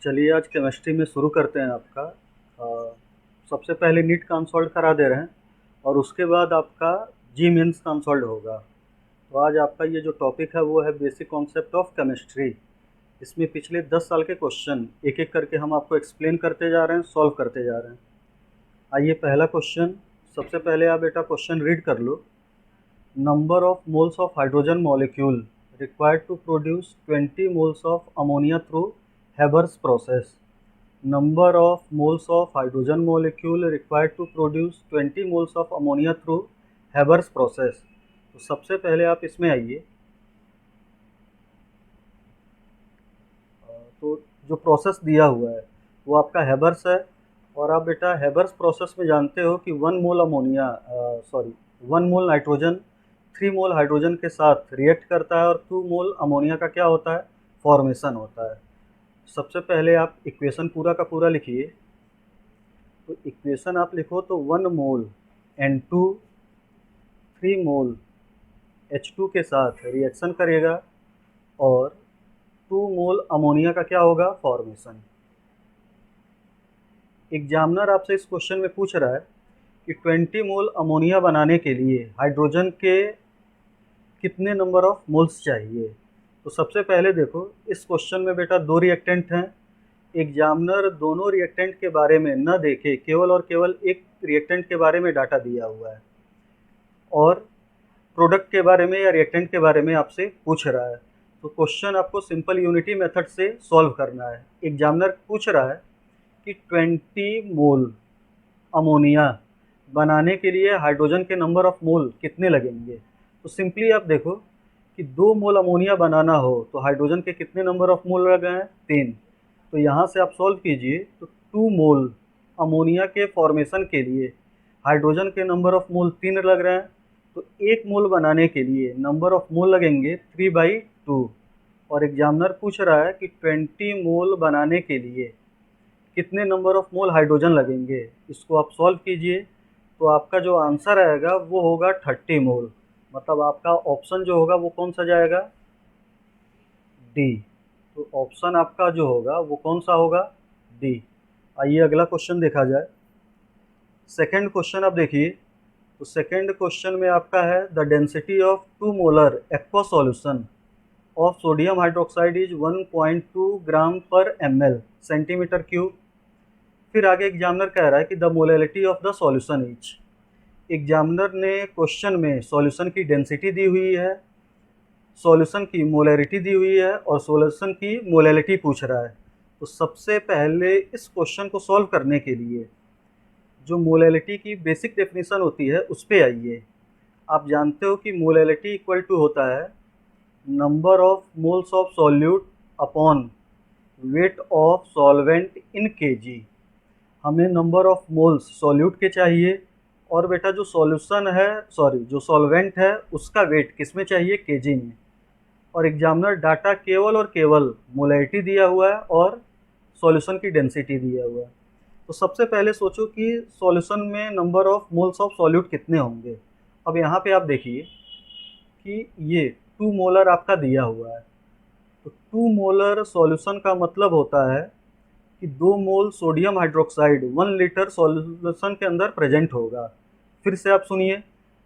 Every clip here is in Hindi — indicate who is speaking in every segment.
Speaker 1: चलिए आज केमिस्ट्री में शुरू करते हैं आपका। सबसे पहले नीट कंसोल्ड करा दे रहे हैं और उसके बाद आपका जी मेंस कंसोल्ड होगा। तो आज आपका ये जो टॉपिक है वो है बेसिक कॉन्सेप्ट ऑफ केमिस्ट्री। इसमें पिछले 10 साल के क्वेश्चन एक एक करके हम आपको एक्सप्लेन करते जा रहे हैं, सॉल्व करते जा रहे हैं। आइए पहला क्वेश्चन, सबसे पहले आप बेटा क्वेश्चन रीड कर लो। Number of moles of hydrogen molecule required to produce 20 moles of ammonia through Haber's process. Number of moles of hydrogen molecule required to produce 20 moles of ammonia through Haber's process। तो सबसे पहले आप इसमें आइए। तो जो प्रोसेस दिया हुआ है वो आपका हैबर्स है, और आप बेटा हैबर्स प्रोसेस में जानते हो कि 1 मोल नाइट्रोजन 3 मोल हाइड्रोजन के साथ रिएक्ट करता है और 2 मोल अमोनिया का क्या होता है, फॉर्मेशन होता है। सबसे पहले आप इक्वेशन पूरा का पूरा लिखिए। तो इक्वेशन आप लिखो तो 1 मोल N2 3 मोल H2 के साथ रिएक्शन करेगा और 2 मोल अमोनिया का क्या होगा, फॉर्मेशन। एग्जामिनर आपसे इस क्वेश्चन में पूछ रहा है कि 20 मोल अमोनिया बनाने के लिए हाइड्रोजन के कितने नंबर ऑफ मोल्स चाहिए। तो सबसे पहले देखो इस क्वेश्चन में बेटा 2 रिएक्टेंट हैं। एग्जामिनर दोनों रिएक्टेंट के बारे में न देखे, केवल और केवल एक रिएक्टेंट के बारे में डाटा दिया हुआ है और प्रोडक्ट के बारे में या रिएक्टेंट के बारे में आपसे पूछ रहा है। तो क्वेश्चन आपको सिंपल यूनिटी मेथड से सॉल्व करना है। एग्जामिनर पूछ रहा है कि 20 मोल अमोनिया बनाने के लिए हाइड्रोजन के नंबर ऑफ मोल कितने लगेंगे। तो सिंपली आप देखो कि 2 मोल अमोनिया बनाना हो तो हाइड्रोजन के कितने नंबर ऑफ मोल लगे हैं, 3। तो यहाँ से आप सॉल्व कीजिए तो 2 मोल अमोनिया के फॉर्मेशन के लिए हाइड्रोजन के नंबर ऑफ मोल 3 लग रहे हैं। तो 1 मोल बनाने के लिए नंबर ऑफ मोल लगेंगे 3/2। और एग्जामिनर पूछ रहा है कि 20 मोल बनाने के लिए कितने नंबर ऑफ मोल हाइड्रोजन लगेंगे। इसको आप सॉल्व कीजिए तो आपका जो आंसर आएगा वो होगा 30 मोल। मतलब आपका ऑप्शन जो होगा वो कौन सा जाएगा, डी। तो ऑप्शन आपका जो होगा वो कौन सा होगा, डी। आइए अगला क्वेश्चन देखा जाए। सेकंड क्वेश्चन आप देखिए। तो सेकंड क्वेश्चन में आपका है the density of 2 molar aqua solution of sodium hydroxide is 1.2 ग्राम पर ml सेंटीमीटर क्यूब। फिर आगे एग्जामिनर कह रहा है कि the molality of the solution is. Examiner ने क्वेश्चन में सॉल्यूशन की डेंसिटी दी हुई है, सॉल्यूशन की मोलैरिटी दी हुई है और सॉल्यूशन की मोलैलिटी पूछ रहा है। तो सबसे पहले इस क्वेश्चन को सॉल्व करने के लिए जो मोलैलिटी की बेसिक डेफिनेशन होती है उस पे आइए। आप जानते हो कि मोलैलिटी इक्वल टू होता है number of moles of solute upon weight of solvent in KG. हमें नंबर ऑफ मोल्स सॉल्यूट के चाहिए और बेटा जो सॉल्यूशन है जो सॉल्वेंट है उसका वेट किस में चाहिए, केजी में। और एग्जामिनर डाटा केवल और केवल मोलैरिटी दिया हुआ है और सॉल्यूशन की डेंसिटी दिया हुआ है। तो सबसे पहले सोचो कि सॉल्यूशन में number of moles of solute कितने होंगे। अब यहाँ पे आप देखिए कि ये 2 मोलर आपका दिया हुआ है। तो 2 मोलर सॉल्यूशन का मतलब होता है कि 2 मोल सोडियम हाइड्रोक्साइड 1 लीटर सॉल्यूशन के अंदर प्रेजेंट होगा। फिर से आप सुनिए,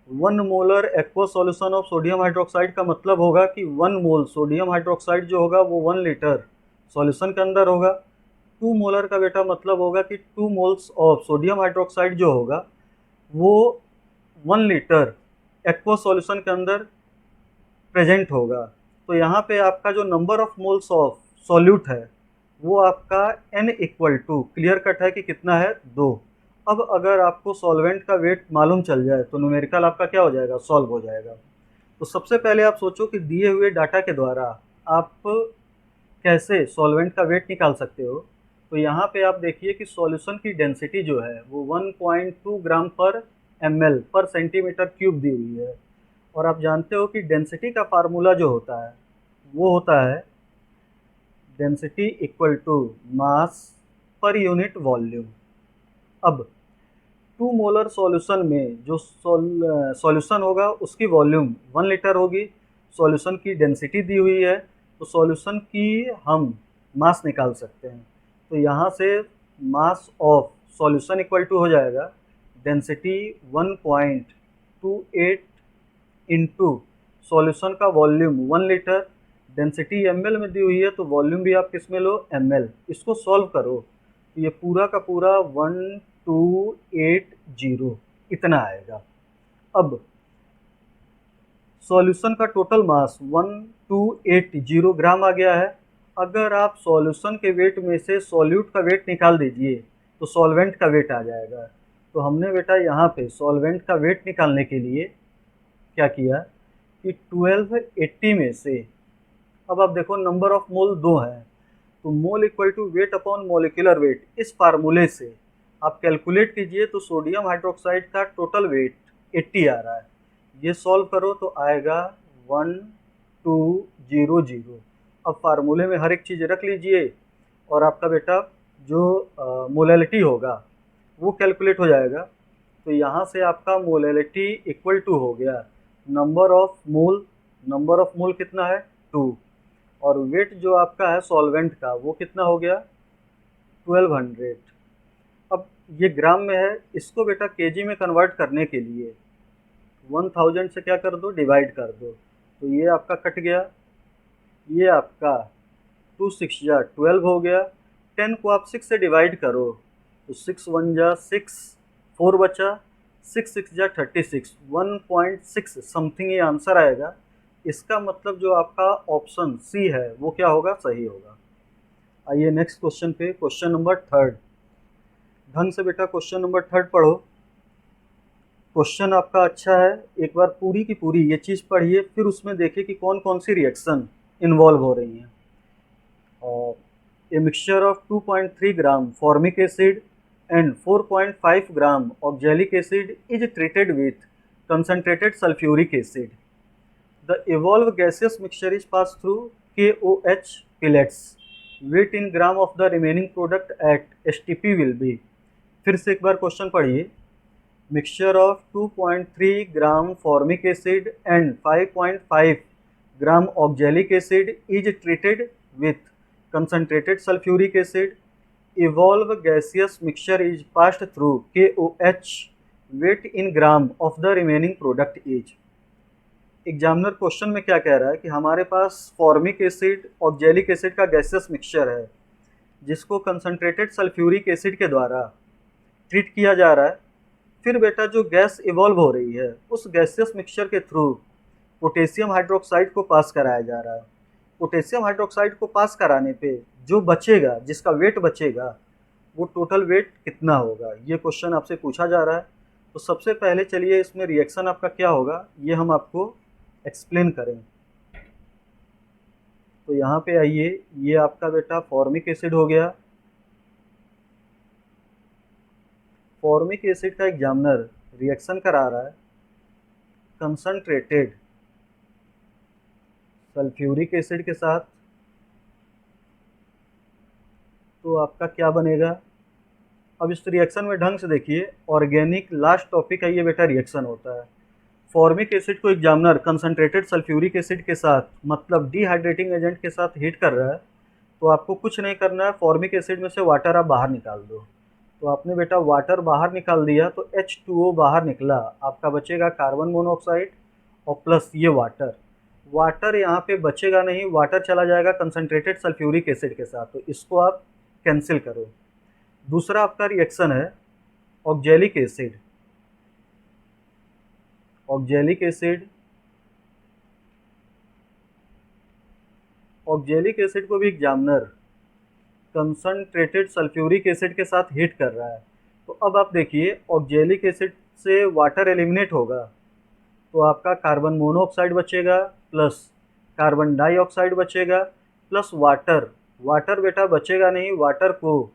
Speaker 1: 1 molar aqua solution of sodium hydroxide का मतलब होगा कि 1 मोल सोडियम हाइड्रोक्साइड जो होगा वो 1 लीटर सॉल्यूशन के अंदर होगा। 2 मोलर का बेटा मतलब होगा कि 2 मोल्स ऑफ सोडियम हाइड्रोक्साइड जो होगा वो 1 लीटर एक्वा सॉल्यूशन के अंदर प्रेजेंट होगा। तो यहाँ पे आपका जो number of moles of solute है वो आपका n equal to clear cut है कि कितना है, 2। अब अगर आपको सॉल्वेंट का वेट मालूम चल जाए तो न्यूमेरिकल आपका क्या हो जाएगा, सॉल्व हो जाएगा। तो सबसे पहले आप सोचो कि दिए हुए डाटा के द्वारा आप कैसे सॉल्वेंट का वेट निकाल सकते हो। तो यहाँ पे आप देखिए कि सॉल्यूशन की डेंसिटी जो है वो 1.2 ग्राम पर ml पर सेंटीमीटर क्यूब दी हुई है। और आप जानते हो कि डेंसिटी का फार्मूला जो होता है वो होता है density equal to mass per unit volume. अब 2 मोलर सॉल्यूशन में जो सॉल्यूशन होगा उसकी वॉल्यूम 1 लीटर होगी, सॉल्यूशन की डेंसिटी दी हुई है, तो सॉल्यूशन की हम मास निकाल सकते हैं। तो यहाँ से mass of solution equal to हो जाएगा डेंसिटी 1.28 इंटू सॉल्यूशन का वॉल्यूम 1 लीटर, डेंसिटी ml में दी हुई है तो वॉल्यूम भी आप किस में लो, ml। इसको सॉल्व करो तो ये पूरा का पूरा 1280 इतना आएगा। अब सॉल्यूशन का टोटल मास 1280 ग्राम आ गया है। अगर आप सॉल्यूशन के वेट में से सॉल्यूट का वेट निकाल दीजिए तो सॉल्वेंट का वेट आ जाएगा। तो हमने बेटा यहाँ पे सॉल्वेंट का वेट निकालने के लिए क्या किया कि 1280 में से, अब आप देखो नंबर ऑफ मोल 2 हैं तो mole equal to weight upon molecular weight, इस फार्मूले से आप कैलकुलेट कीजिए तो सोडियम हाइड्रोक्साइड का टोटल वेट 80 आ रहा है। ये सॉल्व करो तो आएगा 1200। अब फार्मूले में हर एक चीज़ रख लीजिए और आपका बेटा जो मोलैलिटी होगा वो कैलकुलेट हो जाएगा। तो यहाँ से आपका मोलैलिटी इक्वल टू हो गया number of mole, number of मोल कितना है 2, और वेट जो आपका है सॉल्वेंट का वो कितना हो गया 1200। अब ये ग्राम में है, इसको बेटा केजी में कन्वर्ट करने के लिए 1000 से क्या कर दो, डिवाइड कर दो। तो ये आपका कट गया, ये आपका 2 6 जा 12 हो गया। 10 को आप 6 से डिवाइड करो तो 6 1 जा 6, 4 बचा, 6 6 जा 36, 1.6 समथिंग ये आंसर आएगा। इसका मतलब जो आपका ऑप्शन सी है वो क्या होगा, सही होगा। आइए नेक्स्ट क्वेश्चन पे, क्वेश्चन नंबर 3। ढंग से बेटा क्वेश्चन नंबर 3 पढ़ो। क्वेश्चन आपका अच्छा है, एक बार पूरी की पूरी ये चीज़ पढ़िए, फिर उसमें देखिए कि कौन कौन सी रिएक्शन इन्वॉल्व हो रही हैं। और ए mixture of 2.3 gram formic acid and 4.5 gram oxalic acid is treated with concentrated sulfuric acid. The evolved gaseous mixture is passed through KOH pellets. Weight in gram of the remaining product at STP will be. फिर से एक बार क्वेश्चन पढ़िए। Mixture of 2.3 gram formic acid and 5.5 gram oxalic acid is treated with concentrated sulfuric acid. Evolved gaseous mixture is passed through KOH. Weight in gram of the remaining product is. Examiner question में क्या कह रहा है कि हमारे पास फॉर्मिक एसिड ऑक्जेलिक एसिड का गैसियस मिक्सचर है जिसको कंसनट्रेटेड सल्फ्यूरिक एसिड के द्वारा ट्रीट किया जा रहा है। फिर बेटा जो गैस इवॉल्व हो रही है उस गैसियस मिक्सचर के थ्रू पोटेशियम हाइड्रोक्साइड को पास कराया जा रहा है। पोटेशियम हाइड्रोक्साइड को पास कराने पे जो बचेगा, जिसका वेट बचेगा, वो टोटल वेट कितना होगा, ये क्वेश्चन आपसे पूछा जा रहा है। तो सबसे पहले चलिए इसमें रिएक्शन आपका क्या होगा ये हम आपको एक्सप्लेन करें। तो यहाँ पे आइए, ये आपका बेटा फॉर्मिक एसिड हो गया। फॉर्मिक एसिड का एग्जामिनर रिएक्शन करा रहा है कंसंट्रेटेड सल्फ्यूरिक एसिड के साथ। तो आपका क्या बनेगा, अब इस रिएक्शन में ढंग से देखिए, ऑर्गेनिक लास्ट टॉपिक है ये बेटा रिएक्शन होता है। फॉर्मिक एसिड को एग्जामिनर कंसंट्रेटेड सल्फ्यूरिक एसिड के साथ मतलब डिहाइड्रेटिंग एजेंट के साथ हीट कर रहा है। तो आपको कुछ नहीं करना है, फॉर्मिक एसिड में से वाटर आप बाहर निकाल दो। तो आपने बेटा वाटर बाहर निकाल दिया तो H2O बाहर निकला, आपका बचेगा कार्बन मोनोऑक्साइड और प्लस ये वाटर। वाटर यहाँ पे बचेगा नहीं, वाटर चला जाएगा कंसंट्रेटेड सल्फ्यूरिक एसिड के साथ, तो इसको आप कैंसिल करो। दूसरा आपका रिएक्शन है oxalic acid. Oxalic acid, oxalic acid को भी एग्जामिनर कंसंट्रेटेड सल्फ्यूरिक एसिड के साथ हीट कर रहा है। तो अब आप देखिए ऑक्जेलिक एसिड से वाटर एलिमिनेट होगा तो आपका कार्बन मोनोऑक्साइड बचेगा प्लस कार्बन डाइऑक्साइड बचेगा प्लस वाटर। वाटर बेटा बचेगा नहीं, वाटर को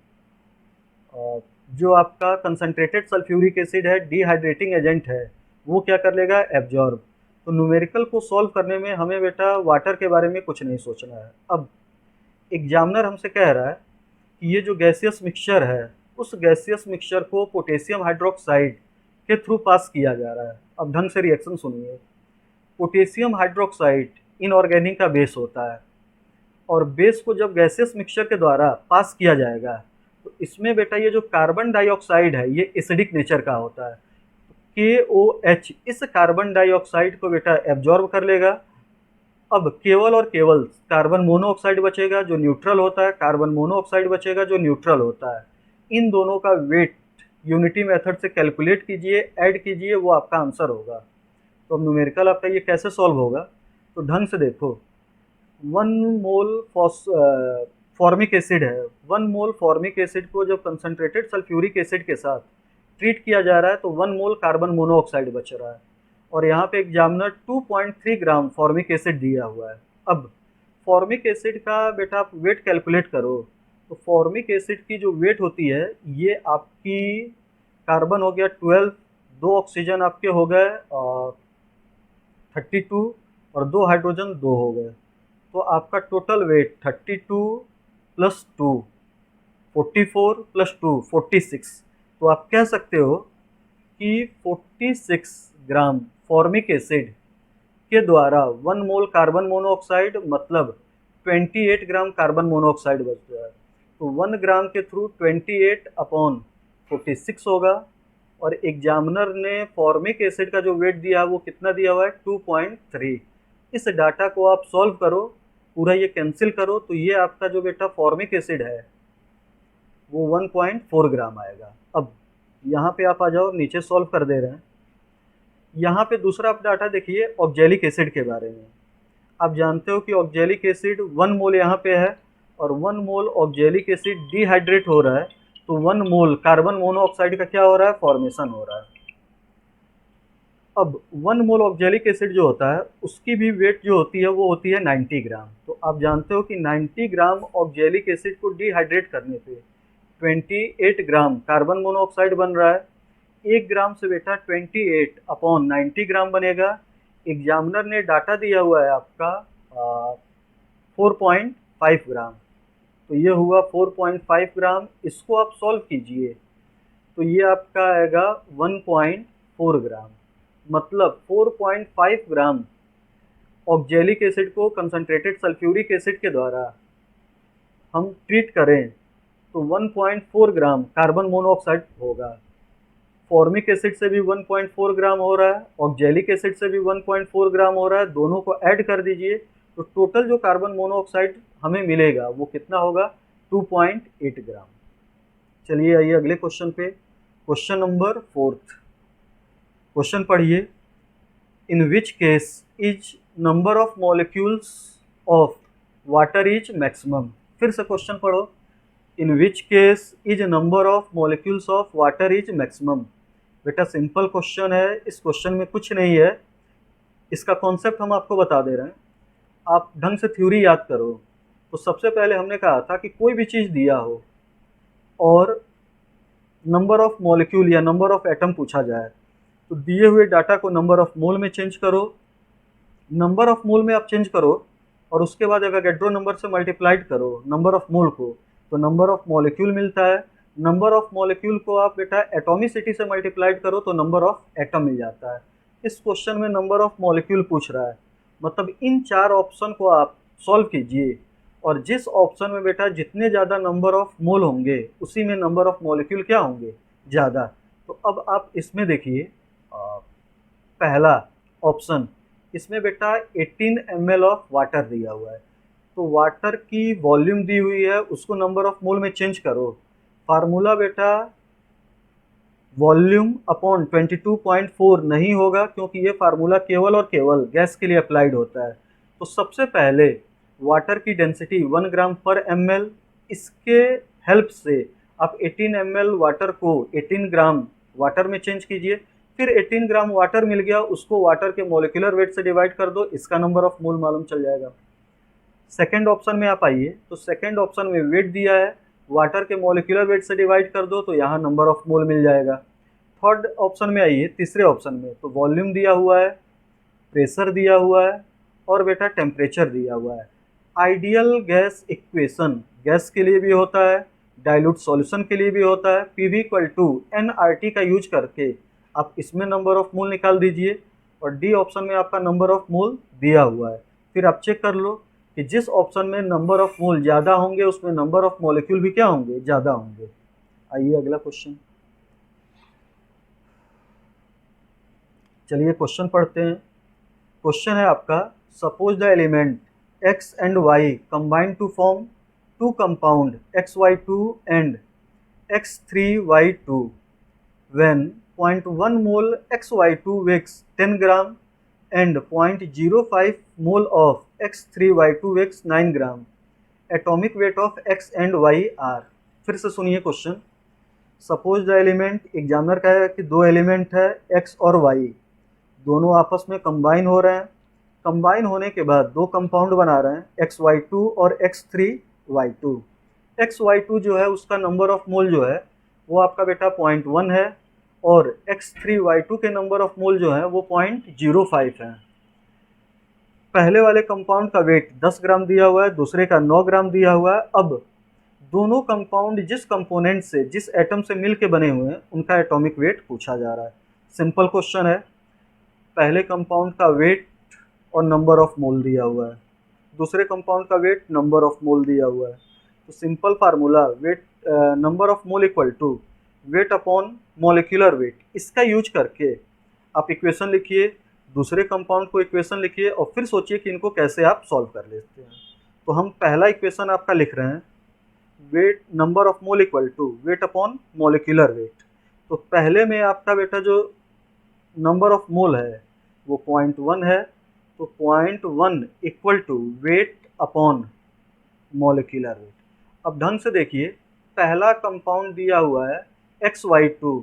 Speaker 1: जो आपका कंसंट्रेटेड सल्फ्यूरिक एसिड है, डिहाइड्रेटिंग एजेंट है, वो क्या कर लेगा, एब्जॉर्ब। तो न्यूमेरिकल को सॉल्व करने में हमें बेटा वाटर के बारे में कुछ नहीं सोचना है। अब एग्जामिनर हमसे कह रहा है कि ये जो गैसियस मिक्सचर है उस गैसियस मिक्सचर को पोटेशियम हाइड्रोक्साइड के थ्रू पास किया जा रहा है। अब ढंग से रिएक्शन सुनिए। पोटेशियम हाइड्रोक्साइड इनऑर्गेनिक का बेस होता है और बेस को जब गैसियस मिक्सचर के द्वारा पास किया जाएगा तो इसमें बेटा ये जो कार्बन डाइऑक्साइड है ये एसिडिक नेचर का होता है। KOH इस कार्बन डाइऑक्साइड को बेटा एब्जॉर्ब कर लेगा। अब केवल और केवल कार्बन मोनोऑक्साइड बचेगा जो न्यूट्रल होता है, कार्बन मोनोऑक्साइड बचेगा जो न्यूट्रल होता है। इन दोनों का वेट यूनिटी मेथड से कैलकुलेट कीजिए, ऐड कीजिए, वो आपका आंसर होगा। तो अब न्यूमेरिकल आपका ये कैसे सॉल्व होगा, तो ढंग से देखो। 1 मोल फॉर्मिक एसिड है, 1 मोल फॉर्मिक एसिड को जब कंसनट्रेटेड सल्फ्यूरिक एसिड के साथ ट्रीट किया जा रहा है तो 1 मोल कार्बन मोनोऑक्साइड बच रहा है। और यहाँ पे एग्जामिनर 2.3 ग्राम फॉर्मिक एसिड दिया हुआ है। अब फॉर्मिक एसिड का बेटा आप वेट कैलकुलेट करो, तो फॉर्मिक एसिड की जो वेट होती है ये आपकी कार्बन हो गया 12, 2 ऑक्सीजन आपके हो गए 32 और 2 हाइड्रोजन 2 हो गए। तो आपका टोटल वेट 32 प्लस 2 44 प्लस 2 46। तो आप कह सकते हो कि 46 ग्राम फॉर्मिक एसिड के द्वारा 1 मोल कार्बन मोनोऑक्साइड मतलब 28 ग्राम कार्बन मोनोऑक्साइड बचता है। तो 1 ग्राम के थ्रू 28 अपॉन 46 होगा। और एग्जामिनर ने फॉर्मिक एसिड का जो वेट दिया है वो कितना दिया हुआ है 2.3। इस डाटा को आप सॉल्व करो, पूरा ये कैंसिल करो, तो ये आपका जो बेटा फॉर्मिक एसिड है वो 1.4 ग्राम आएगा। अब यहाँ पे आप आ जाओ, नीचे सॉल्व कर दे रहे हैं। यहाँ पे दूसरा आप डाटा देखिए ऑक्जेलिक एसिड के बारे में। आप जानते हो कि ऑक्जेलिक एसिड 1 मोल यहाँ पे है और 1 मोल ऑक्जेलिक एसिड डिहाइड्रेट हो रहा है, तो 1 मोल कार्बन मोनोऑक्साइड का क्या हो रहा है, फॉर्मेशन हो रहा है। अब 1 मोल ऑक्जेलिक एसिड जो होता है उसकी भी वेट जो होती है वो होती है 90 ग्राम। तो आप जानते हो कि 90 ग्राम ऑक्जेलिक एसिड को डिहाइड्रेट करने पे 28 ग्राम कार्बन मोनोऑक्साइड बन रहा है। 1 ग्राम से बेटा 28 अपॉन 90 ग्राम बनेगा। एग्जामिनर ने डाटा दिया हुआ है आपका 4.5 ग्राम, तो ये हुआ 4.5 ग्राम। इसको आप सॉल्व कीजिए तो ये आपका आएगा 1.4 ग्राम। मतलब 4.5 ग्राम ऑक्जेलिक एसिड को कंसनट्रेटेड सल्फ्यूरिक एसिड के द्वारा हम ट्रीट करें तो 1.4 ग्राम कार्बन मोनोऑक्साइड होगा। फॉर्मिक एसिड से भी 1.4 ग्राम हो रहा है, ऑक्जेलिक एसिड से भी 1.4 ग्राम हो रहा है। दोनों को ऐड कर दीजिए तो टोटल जो कार्बन मोनोऑक्साइड हमें मिलेगा वो कितना होगा 2.8 ग्राम। चलिए आइए अगले क्वेश्चन पे। Question number 4। क्वेश्चन पढ़िए। In which case is number of molecules of water is maximum. फिर से क्वेश्चन पढ़ो। In which case is number of molecules of water is maximum. बेटा सिंपल क्वेश्चन है, इस क्वेश्चन में कुछ नहीं है। इसका कॉन्सेप्ट हम आपको बता दे रहे हैं, आप ढंग से थ्योरी याद करो। तो सबसे पहले हमने कहा था कि कोई भी चीज़ दिया हो और नंबर ऑफ मॉलिक्यूल या नंबर ऑफ एटम पूछा जाए तो दिए हुए डाटा को नंबर ऑफ मोल में चेंज करो। नंबर ऑफ मोल में आप चेंज करो और उसके बाद एवोगैड्रो नंबर से मल्टीप्लाइड करो नंबर ऑफ मोल को, तो नंबर ऑफ मॉलिक्यूल मिलता है। नंबर ऑफ मॉलिक्यूल को आप बेटा एटॉमिसिटी से मल्टीप्लाइड करो तो नंबर ऑफ एटम मिल जाता है। इस क्वेश्चन में नंबर ऑफ मॉलिक्यूल पूछ रहा है, मतलब इन 4 ऑप्शन को आप सॉल्व कीजिए और जिस ऑप्शन में बेटा जितने ज़्यादा नंबर ऑफ मोल होंगे उसी में नंबर ऑफ मॉलिक्यूल क्या होंगे, ज़्यादा। तो अब आप इसमें देखिए पहला ऑप्शन, इसमें बेटा 18 ml ऑफ वाटर दिया हुआ है। तो वाटर की वॉल्यूम दी हुई है, उसको नंबर ऑफ मोल में चेंज करो। फार्मूला बेटा वॉल्यूम अपॉन 22.4 नहीं होगा क्योंकि ये फार्मूला केवल और केवल गैस के लिए अप्लाइड होता है। तो सबसे पहले वाटर की डेंसिटी 1 ग्राम पर ml, इसके हेल्प से आप 18 ml वाटर को 18 ग्राम वाटर में चेंज कीजिए। फिर 18 ग्राम वाटर मिल गया, उसको वाटर के मोलिकुलर वेट से डिवाइड कर दो, इसका नंबर ऑफ मोल मालूम चल जाएगा। सेकेंड ऑप्शन में आप आइए तो सेकेंड ऑप्शन में वेट दिया है, वाटर के मोलिकुलर वेट से डिवाइड कर दो तो यहाँ नंबर ऑफ मोल मिल जाएगा। थर्ड ऑप्शन में आइए, तीसरे ऑप्शन में, तो वॉल्यूम दिया हुआ है, प्रेशर दिया हुआ है और बेटा टेम्परेचर दिया हुआ है। आइडियल गैस इक्वेशन गैस के लिए भी होता है, डाइल्यूट सॉल्यूशन के लिए भी होता है। PV = nRT का यूज करके आप इसमें नंबर ऑफ मोल निकाल दीजिए और डी ऑप्शन में आपका नंबर ऑफ मोल दिया हुआ है। फिर आप चेक कर लो कि जिस ऑप्शन में नंबर ऑफ मोल ज़्यादा होंगे उसमें नंबर ऑफ मॉलिक्यूल भी क्या होंगे, ज़्यादा होंगे। आइए अगला क्वेश्चन, चलिए क्वेश्चन पढ़ते हैं। क्वेश्चन है आपका, suppose the element x and y combine to form two compound xy2 and x3y2 when 0.1 mole xy2 weighs 10 gram and 0.05 mole of x3y2 weighs 9 gram. Atomic weight of x and y are। फिर से सुनिए question. Suppose the element, examiner का है कि दो एलिमेंट है x और y, दोनों आपस में कंबाइन हो रहे हैं। कंबाइन होने के बाद दो कंपाउंड बना रहे हैं xy2 और x3y2। xy2 जो है उसका नंबर ऑफ मोल जो है वो आपका बेटा 0.1 है और x3y2 के नंबर ऑफ मोल जो है वो 0.05 है। पहले वाले कंपाउंड का वेट 10 ग्राम दिया हुआ है, दूसरे का 9 ग्राम दिया हुआ है। अब दोनों कंपाउंड जिस कंपोनेंट से, जिस एटम से मिल के बने हुए हैं उनका एटॉमिक वेट पूछा जा रहा है। सिंपल क्वेश्चन है, पहले कंपाउंड का वेट और नंबर ऑफ मोल दिया हुआ है, दूसरे कंपाउंड का वेट, नंबर ऑफ मोल दिया हुआ है। तो simple formula weight number of mole equal to weight upon molecular weight, इसका यूज करके आप इक्वेशन लिखिए, दूसरे कंपाउंड को इक्वेशन लिखिए और फिर सोचिए कि इनको कैसे आप सॉल्व कर लेते हैं। तो हम पहला इक्वेशन आपका लिख रहे हैं, weight number of mole equal to weight upon molecular weight. तो पहले में आपका बेटा जो नंबर ऑफ मोल है वो 0.1 है, तो 0.1 equal to weight upon molecular weight. अब ढंग से देखिए, पहला कंपाउंड दिया हुआ है xy2,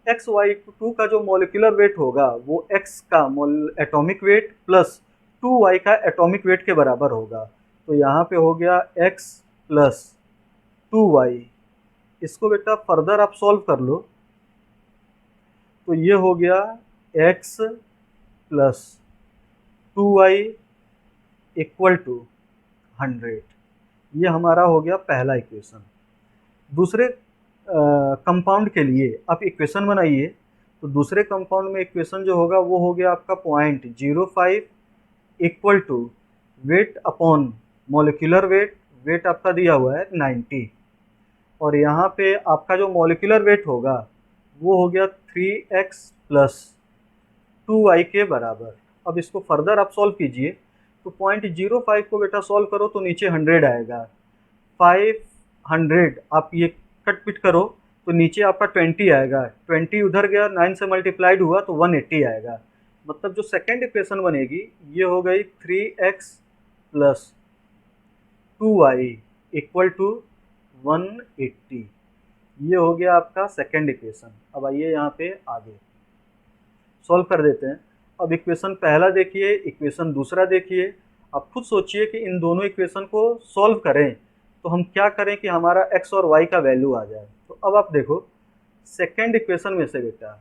Speaker 1: xy2 का जो मॉलिक्यूलर वेट होगा वो x का एटॉमिक वेट प्लस 2y का एटॉमिक वेट के बराबर होगा। तो यहाँ पे हो गया x प्लस 2y। इसको बेटा फर्दर आप सॉल्व कर लो तो ये हो गया x plus 2y equal to 100। ये हमारा हो गया पहला इक्वेशन। दूसरे कंपाउंड के लिए आप इक्वेशन बनाइए, तो दूसरे कंपाउंड में इक्वेशन जो होगा वो हो गया आपका 0.05 equal to weight upon molecular weight. Weight आपका दिया हुआ है 90 और यहाँ पे आपका जो मॉलिक्यूलर वेट होगा वो हो गया 3x प्लस 2y के बराबर। अब इसको फर्दर आप सॉल्व कीजिए, तो 0.05 को बेटा सॉल्व करो तो नीचे 100 आएगा, 500 आप ये कट पिट करो तो नीचे आपका 20 आएगा, 20 उधर गया, 9 से मल्टीप्लाइड हुआ तो 180 आएगा। मतलब जो सेकेंड इक्वेशन बनेगी ये हो गई 3x plus 2y equal to 180। ये हो गया आपका सेकेंड इक्वेशन। अब आइए यहाँ पे आगे सॉल्व कर देते हैं। अब इक्वेशन पहला देखिए, इक्वेशन दूसरा देखिए। अब खुद सोचिए कि इन दोनों इक्वेशन को सॉल्व करें तो हम क्या करें कि हमारा x और y का वैल्यू आ जाए। तो अब आप देखो, सेकेंड इक्वेशन में से बेटा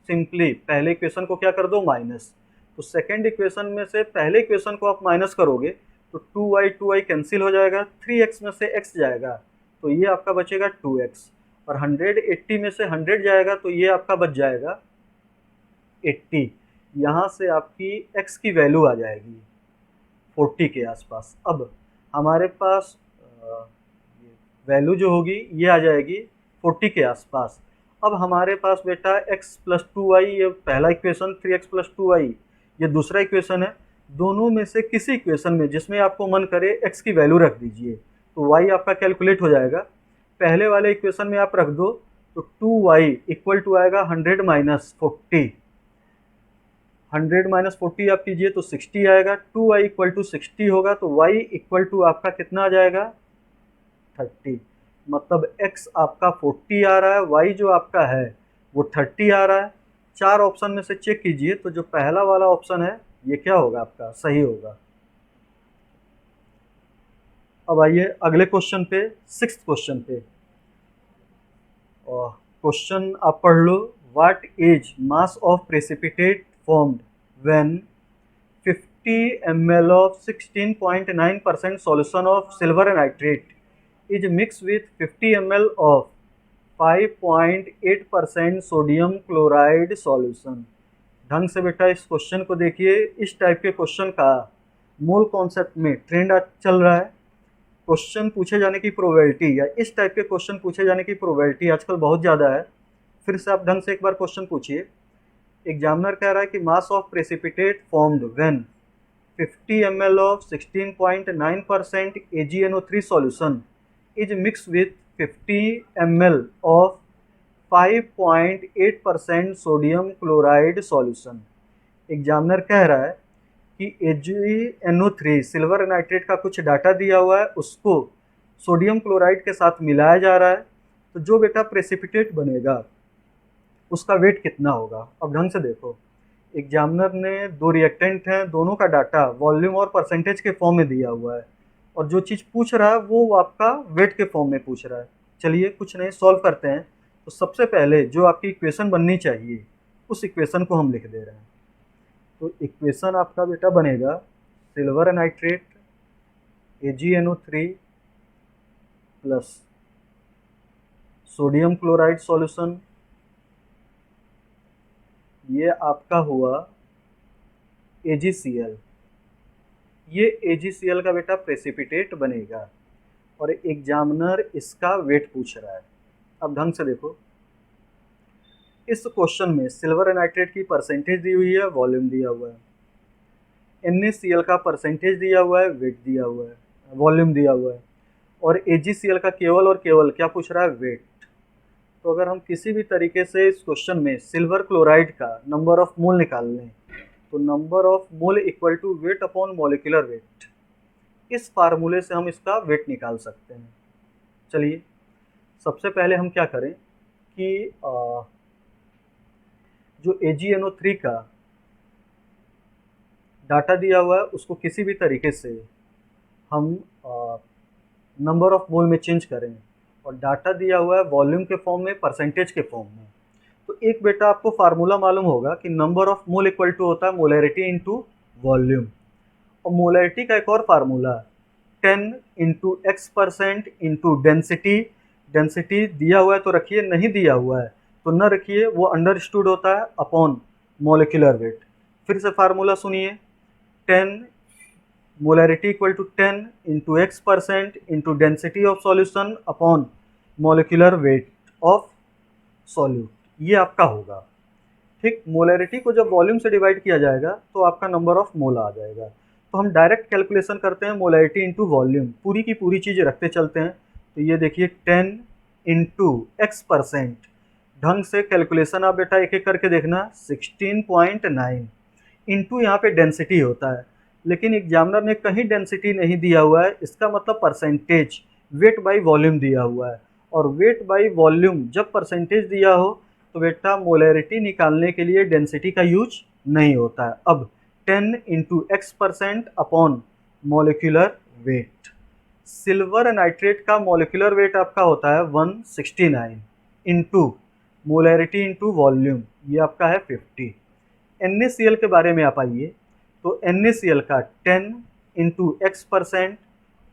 Speaker 1: सिंपली पहले इक्वेशन को क्या कर दो, माइनस। तो सेकेंड इक्वेशन में से पहले इक्वेशन को आप माइनस करोगे तो 2y कैंसिल हो जाएगा, 3x में से x जाएगा तो ये आपका बचेगा 2x, और 180 में से 100 जाएगा तो ये आपका बच जाएगा 80। यहाँ से आपकी x की वैल्यू आ जाएगी 40 के आसपास। अब हमारे पास वैल्यू जो होगी ये आ जाएगी 40 के आसपास। अब हमारे पास बेटा x प्लस 2y, ये पहला इक्वेशन, 3x प्लस 2y ये दूसरा इक्वेशन है। दोनों में से किसी इक्वेशन में जिसमें आपको मन करे x की वैल्यू रख दीजिए तो y आपका कैलकुलेट हो जाएगा। पहले वाले इक्वेशन में आप रख दो तो 2y इक्वल टू आएगा 100 माइनस 40, 100 माइनस 40 आप कीजिए तो 60 आएगा। 2y इक्वल टू 60 होगा तो y इक्वल टू आपका कितना आ जाएगा, 30। मतलब x आपका 40 आ रहा है, y जो आपका है वो 30 आ रहा है। चार ऑप्शन में से चेक कीजिए तो जो पहला वाला ऑप्शन है ये क्या होगा, आपका सही होगा। अब आइए अगले क्वेश्चन पे, सिक्स्थ क्वेश्चन पे। और क्वेश्चन आप पढ़ लो, what is mass of precipitate formed when 50 ml of 16.9% solution of silver nitrate is mixed with 50 ml of 5.8% sodium chloride solution. ढंग से बेटा इस क्वेश्चन को देखिए। इस टाइप के क्वेश्चन का मोल कॉन्सेप्ट में ट्रेंड आज चल रहा है, क्वेश्चन पूछे जाने की प्रोबेबिलिटी या इस टाइप के क्वेश्चन पूछे जाने की प्रोबेबिलिटी आजकल बहुत ज़्यादा है। फिर से आप ढंग से एक बार क्वेश्चन पूछिए। एग्जामिनर कह रहा है कि मास of precipitate formed when 50 ml of 16.9% AgNO3 solution is mixed with 50 ml of 5.8% sodium chloride solution. Examiner कह रहा है कि AgNO3 सिल्वर नाइट्रेट का कुछ डाटा दिया हुआ है, उसको सोडियम क्लोराइड के साथ मिलाया जा रहा है, तो जो बेटा प्रेसिपिटेट बनेगा उसका वेट कितना होगा। अब ढंग से देखो, एग्जामिनर ने दो रिएक्टेंट हैं, दोनों का डाटा वॉल्यूम और परसेंटेज के फॉर्म में दिया हुआ है, और जो चीज़ पूछ रहा है वो आपका वेट के फॉर्म में पूछ रहा है। चलिए कुछ नहीं, सॉल्व करते हैं। तो सबसे पहले जो आपकी इक्वेशन बननी चाहिए उस इक्वेशन को हम लिख दे रहे हैं। तो इक्वेशन आपका बेटा बनेगा silver nitrate AgNO3 plus sodium chloride solution, ये आपका हुआ AgCl। ये AgCl का बेटा प्रेसिपिटेट बनेगा और एग्जामिनर इसका वेट पूछ रहा है। अब ढंग से देखो, इस क्वेश्चन में सिल्वर नाइट्रेट की परसेंटेज दी हुई है, वॉल्यूम दिया हुआ है, NaCl का परसेंटेज दिया हुआ है, वेट दिया हुआ है, वॉल्यूम दिया हुआ है, और AgCl का केवल और केवल क्या पूछ रहा है, वेट। तो अगर हम किसी भी तरीके से इस क्वेश्चन में सिल्वर क्लोराइड का नंबर ऑफ मोल निकाल लें तो number of mole equal to weight upon molecular weight, इस फार्मूले से हम इसका वेट निकाल सकते हैं। चलिए सबसे पहले हम क्या करें कि जो AgNO3 का डाटा दिया हुआ है उसको किसी भी तरीके से हम नंबर ऑफ मोल में चेंज करें, और डाटा दिया हुआ है वॉल्यूम के फॉर्म में, परसेंटेज के फॉर्म में। तो एक बेटा आपको फार्मूला मालूम होगा कि number of mole equal to होता है मोलैरिटी इनटू वॉल्यूम, और मोलैरिटी का एक और formula 10 into x% into density. Density दिया हुआ है तो रखिए, नहीं दिया हुआ है तो न रखिए, वो अंडरस्टूड होता है अपॉन मॉलिक्यूलर वेट। फिर से फार्मूला सुनिए, 10 molarity equal to 10 into x% into density of solution upon molecular weight of solute, ये आपका होगा। ठीक, मोलैरिटी को जब वॉल्यूम से डिवाइड किया जाएगा तो आपका नंबर ऑफ मोल आ जाएगा। तो हम डायरेक्ट कैलकुलेशन करते हैं मोलैरिटी इंटू वॉल्यूम, पूरी की पूरी चीज़ रखते चलते हैं। तो ये देखिए 10 इंटू x%, ढंग से कैलकुलेशन आप बेटा एक एक करके देखना, 16.9 इंटू यहाँ पे डेंसिटी होता है, लेकिन एग्जामिनर ने कहीं डेंसिटी नहीं दिया हुआ है, इसका मतलब परसेंटेज वेट बाई वॉल्यूम दिया हुआ है, और वेट बाई वॉल्यूम जब परसेंटेज दिया हो तो बेटा मोलैरिटी निकालने के लिए डेंसिटी का यूज नहीं होता है। अब 10 into x% upon molecular wait, silver nitrate का मॉलिक्यूलर वेट आपका होता है 169 इंटू मोलैरिटी इंटू वॉल्यूम, ये आपका है 50। NaCl के बारे में आप आइए, तो NaCl का 10 इंटू x%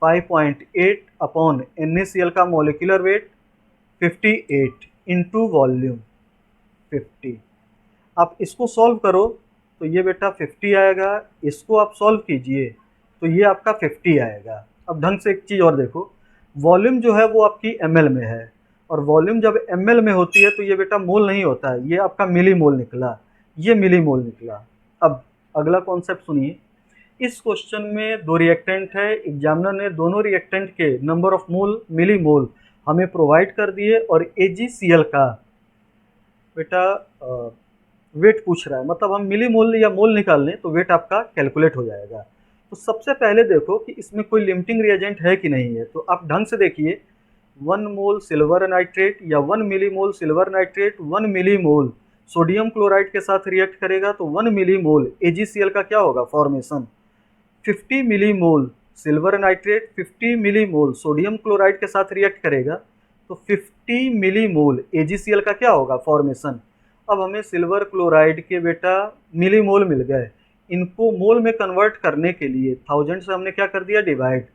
Speaker 1: 5.8 अपॉन NaCl का मॉलिक्यूलर वेट 58 इंटू वॉल्यूम 50। आप इसको सॉल्व करो तो ये बेटा 50 आएगा, इसको आप सॉल्व कीजिए तो ये आपका 50 आएगा। अब ढंग से एक चीज़ और देखो, वॉल्यूम जो है वो आपकी ml में है, और वॉल्यूम जब ml में होती है तो ये बेटा मोल नहीं होता है, ये आपका मिली मोल निकला, ये मिली मोल निकला। अब अगला कॉन्सेप्ट सुनिए, इस क्वेश्चन में दो रिएक्टेंट है, एग्जामिनर ने दोनों रिएक्टेंट के नंबर ऑफ मोल मिली मोल हमें प्रोवाइड कर दिए, और AgCl का बेटा वेट पूछ रहा है, मतलब हम मिली मोल या मोल निकाल लें तो वेट आपका कैलकुलेट हो जाएगा। तो सबसे पहले देखो कि इसमें कोई लिमिटिंग रिएजेंट है कि नहीं है। तो आप ढंग से देखिए, 1 मोल सिल्वर नाइट्रेट या 1 मिली मोल सिल्वर नाइट्रेट 1 मिली मोल सोडियम क्लोराइड के साथ रिएक्ट करेगा, तो 1 मिली मोल AgCl का क्या होगा फॉर्मेशन, 50 मिली मोल सिल्वर नाइट्रेट 50 मिली मोल सोडियम क्लोराइड के साथ रिएक्ट करेगा, तो 50 मिली मोल AgCl का क्या होगा फॉर्मेशन। अब हमें सिल्वर क्लोराइड के बेटा मिली मोल मिल गए, इनको मोल में कन्वर्ट करने के लिए 1000 से हमने क्या कर दिया, डिवाइड।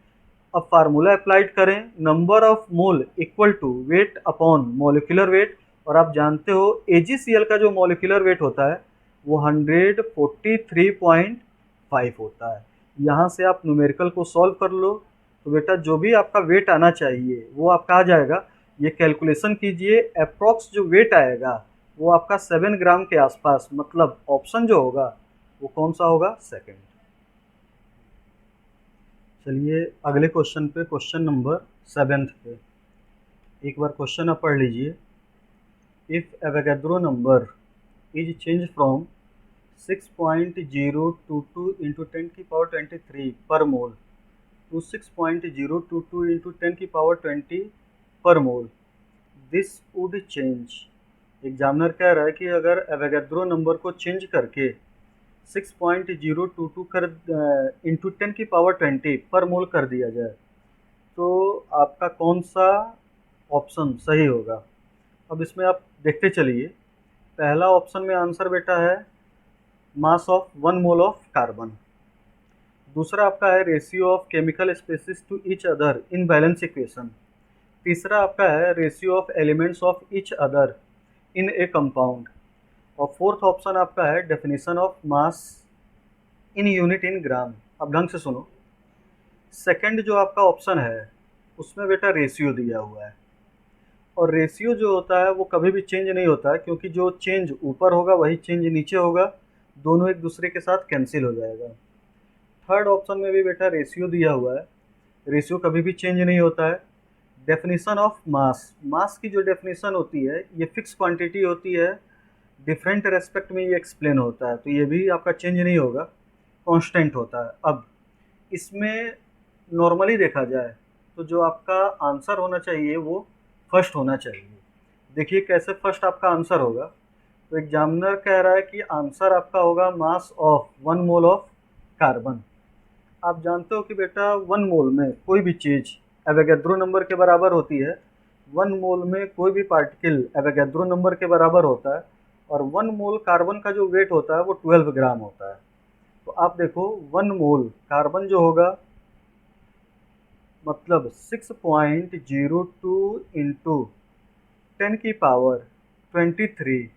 Speaker 1: अब फार्मूला अप्लाइड करें, number of mole equal to weight upon molecular weight, और आप जानते हो AgCl का जो मॉलिक्यूलर वेट होता है वो 143.5 होता है। यहाँ से आप न्यूमेरिकल को सॉल्व कर लो, तो बेटा जो भी आपका वेट आना चाहिए वो आपका आ जाएगा। ये कैलकुलेशन कीजिए, अप्रॉक्स जो वेट आएगा वो आपका 7 ग्राम के आसपास, मतलब ऑप्शन जो होगा वो कौन सा होगा, सेकंड। चलिए अगले क्वेश्चन पे, क्वेश्चन नंबर 7 पे एक बार क्वेश्चन आप पढ़ लीजिए। If Avogadro number is change from 6.022 into 10 की पावर 23 पर मोल टू 6.022 into 10 की पावर 20 पर मोल, दिस वुड चेंज। एग्जामिनर कह रहा है कि अगर एवोगैड्रो नंबर को चेंज करके 6.022 कर इंटू 10 की पावर 20 पर मोल कर दिया जाए तो आपका कौन सा ऑप्शन सही होगा। अब इसमें आप देखते चलिए, पहला ऑप्शन में आंसर बेटा है mass of 1 mole of carbon. दूसरा आपका है ratio of chemical species to each other in balance equation. तीसरा आपका है ratio of elements of each other in a compound. और फोर्थ ऑप्शन आपका है definition of mass in unit in gram. अब ढंग से सुनो, सेकंड जो आपका ऑप्शन है उसमें बेटा रेशियो दिया हुआ है, और रेशियो जो होता है वो कभी भी चेंज नहीं होता है, क्योंकि जो चेंज ऊपर होगा वही चेंज नीचे होगा, दोनों एक दूसरे के साथ कैंसिल हो जाएगा। थर्ड ऑप्शन में भी बेटा रेशियो दिया हुआ है, रेशियो कभी भी चेंज नहीं होता है। डेफिनेशन ऑफ मास, मास की जो डेफिनेशन होती है ये फिक्स क्वांटिटी होती है, डिफरेंट रेस्पेक्ट में ये एक्सप्लेन होता है, तो ये भी आपका चेंज नहीं होगा, कांस्टेंट होता है। अब इसमें नॉर्मली देखा जाए तो जो आपका आंसर होना चाहिए वो फर्स्ट होना चाहिए। देखिए कैसे फर्स्ट आपका आंसर होगा, तो एग्जामिनर कह रहा है कि आंसर आपका होगा मास ऑफ 1 मोल ऑफ कार्बन। आप जानते हो कि बेटा 1 मोल में कोई भी चीज़ एवोगैड्रो नंबर के बराबर होती है। 1 मोल में कोई भी पार्टिकल एवोगैड्रो नंबर के बराबर होता है, और 1 मोल कार्बन का जो वेट होता है वो 12 ग्राम होता है। तो आप देखो 1 मोल कार्बन जो होगा मतलब 6.02 इंटू 10 की पावर 23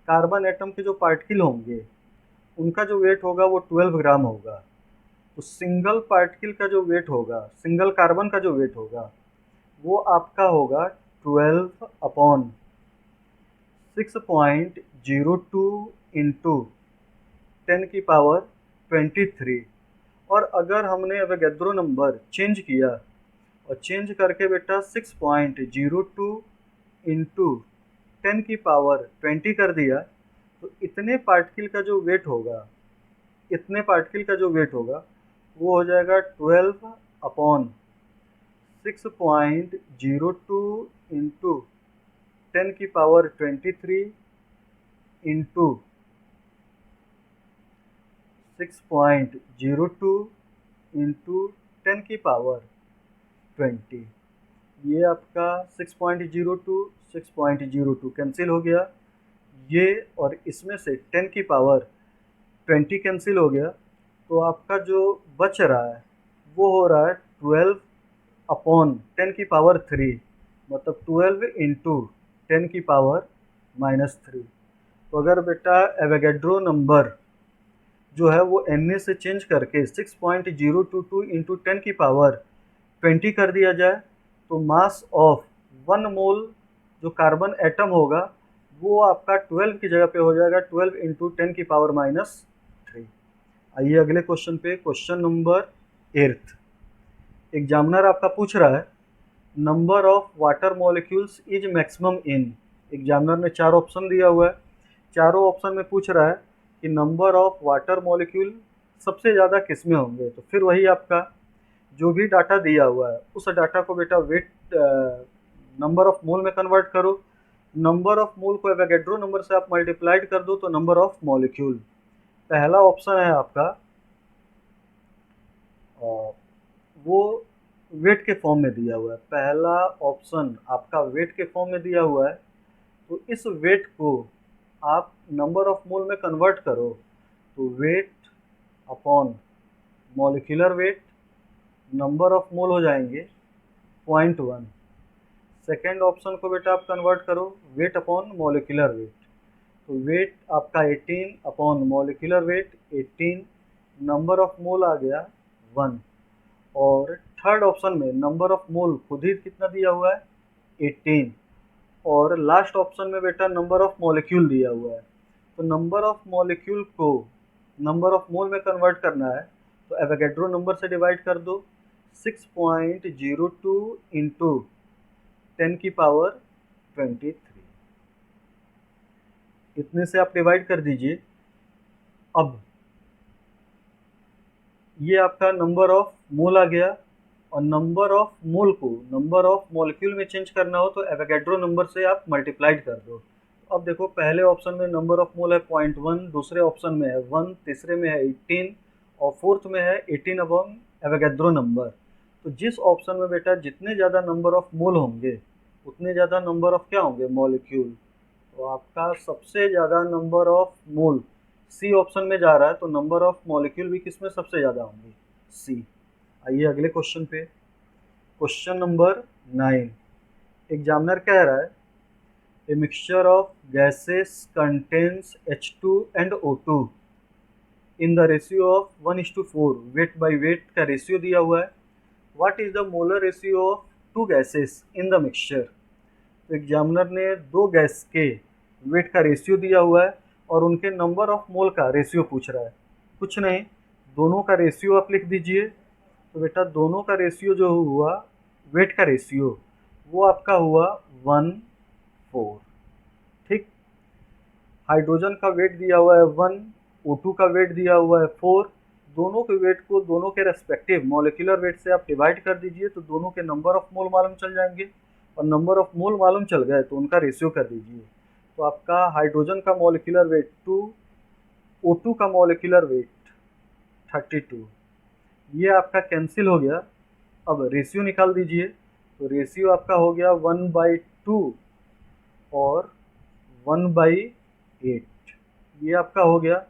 Speaker 1: कार्बन एटम के जो पार्टिकल होंगे उनका जो वेट होगा वो 12 ग्राम होगा। तो सिंगल पार्टिकल का जो वेट होगा, सिंगल कार्बन का जो वेट होगा वो आपका होगा 12 अपॉन 6.02 इंटू 10 की पावर 23। और अगर हमने एवोगैड्रो नंबर चेंज किया और चेंज करके बेटा 6.02 इंटू 10 की पावर 20 कर दिया, तो इतने पार्टिकल का जो वेट होगा, इतने पार्टिकल का जो वेट होगा वो हो जाएगा 12 अपॉन 6.02 इंटू 10 की पावर 23 इंटू 6.02 इंटू 10 की पावर 20। ये आपका 6.02 6.02 कैंसिल हो गया, ये और इसमें से 10 की पावर 20 कैंसिल हो गया, तो आपका जो बच रहा है वो हो रहा है 12 अपॉन 10 की पावर 3, मतलब 12 इंटू 10 की पावर -3। तो अगर बेटा एवोगैड्रो नंबर जो है वो Na से चेंज करके 6.022 इंटू 10 की पावर 20 कर दिया जाए, तो मास ऑफ 1 मोल जो कार्बन एटम होगा वो आपका 12 की जगह पे हो जाएगा 12 इंटू 10 की पावर -3। आइए अगले क्वेश्चन पे, क्वेश्चन नंबर 8। एग्जामिनर आपका पूछ रहा है number of water molecules is maximum in. Examiner ने 4 ऑप्शन दिया हुआ है, चारों ऑप्शन में पूछ रहा है कि नंबर ऑफ वाटर मॉलिक्यूल सबसे ज़्यादा किस में होंगे। तो फिर वही आपका जो भी डाटा दिया हुआ है उस डाटा को बेटा वेट नंबर ऑफ मोल में कन्वर्ट करो। नंबर ऑफ मोल को एवोगैड्रो नंबर से आप मल्टीप्लाइड कर दो तो नंबर ऑफ मॉलिक्यूल। पहला ऑप्शन है आपका वो वेट के फॉर्म में दिया हुआ है, पहला ऑप्शन आपका वेट के फॉर्म में दिया हुआ है, तो इस वेट को आप नंबर ऑफ मोल में कन्वर्ट करो तो wait upon molecular wait, number of मोल हो जाएंगे 0.1। सेकेंड ऑप्शन को बेटा आप कन्वर्ट करो वेट अपॉन मॉलिक्यूलर वेट, तो वेट आपका 18 upon molecular weight 18, number of mole आ गया 1, और थर्ड ऑप्शन में नंबर ऑफ मोल खुद ही कितना दिया हुआ है 18, और लास्ट ऑप्शन में बेटा नंबर ऑफ मॉलिक्यूल दिया हुआ है। तो नंबर ऑफ मॉलिक्यूल को नंबर ऑफ मोल में कन्वर्ट करना है तो एवोगैड्रो नंबर से डिवाइड कर दो। 6.02 इंटू 10⁻23, इतने से आप डिवाइड कर दीजिए। अब ये आपका नंबर ऑफ मोल आ गया, और नंबर ऑफ मोल को नंबर ऑफ मॉलिक्यूल में चेंज करना हो तो एवोगैड्रो नंबर से आप मल्टीप्लाइड कर दो। अब देखो पहले ऑप्शन में नंबर ऑफ मोल है 0.1, दूसरे ऑप्शन में है 1, तीसरे में है 18, और फोर्थ में है 18 अपॉन एवोगैड्रो नंबर। तो जिस ऑप्शन में बेटा जितने ज़्यादा नंबर ऑफ मोल होंगे उतने ज़्यादा नंबर ऑफ क्या होंगे मॉलिक्यूल। तो आपका सबसे ज़्यादा number of mole C option में जा रहा है, तो नंबर ऑफ मॉलिक्यूल भी किस में सबसे ज़्यादा होंगे सी। आइए अगले क्वेश्चन पे, क्वेश्चन नंबर 9। एग्जामिनर कह रहा है a mixture of gases contains H2 and O2 in the ratio of 1:4, weight by weight का रेशियो दिया हुआ है। What is the molar ratio of two gases in the mixture. तो एग्जामिनर ने दो गैस के वेट का रेशियो दिया हुआ है और उनके नंबर ऑफ मोल का रेशियो पूछ रहा है। कुछ नहीं, दोनों का रेशियो आप लिख दीजिए। तो बेटा दोनों का रेशियो जो हुआ वेट का रेशियो वो आपका हुआ 1:4। ठीक, हाइड्रोजन का वेट दिया हुआ है 1, O2 का वेट दिया हुआ है 4। दोनों के वेट को दोनों के रेस्पेक्टिव मॉलिक्यूलर वेट से आप डिवाइड कर दीजिए तो दोनों के नंबर ऑफ मोल मालूम चल जाएंगे, और नंबर ऑफ मोल मालूम चल गए तो उनका रेशियो कर दीजिए। तो आपका हाइड्रोजन का मॉलिक्यूलर वेट 2, O2 का मॉलिक्यूलर वेट 32, ये आपका कैंसिल हो गया। अब रेशियो निकाल दीजिए, तो रेशियो आपका हो गया 1/2 और 1/8, ये आपका हो गया।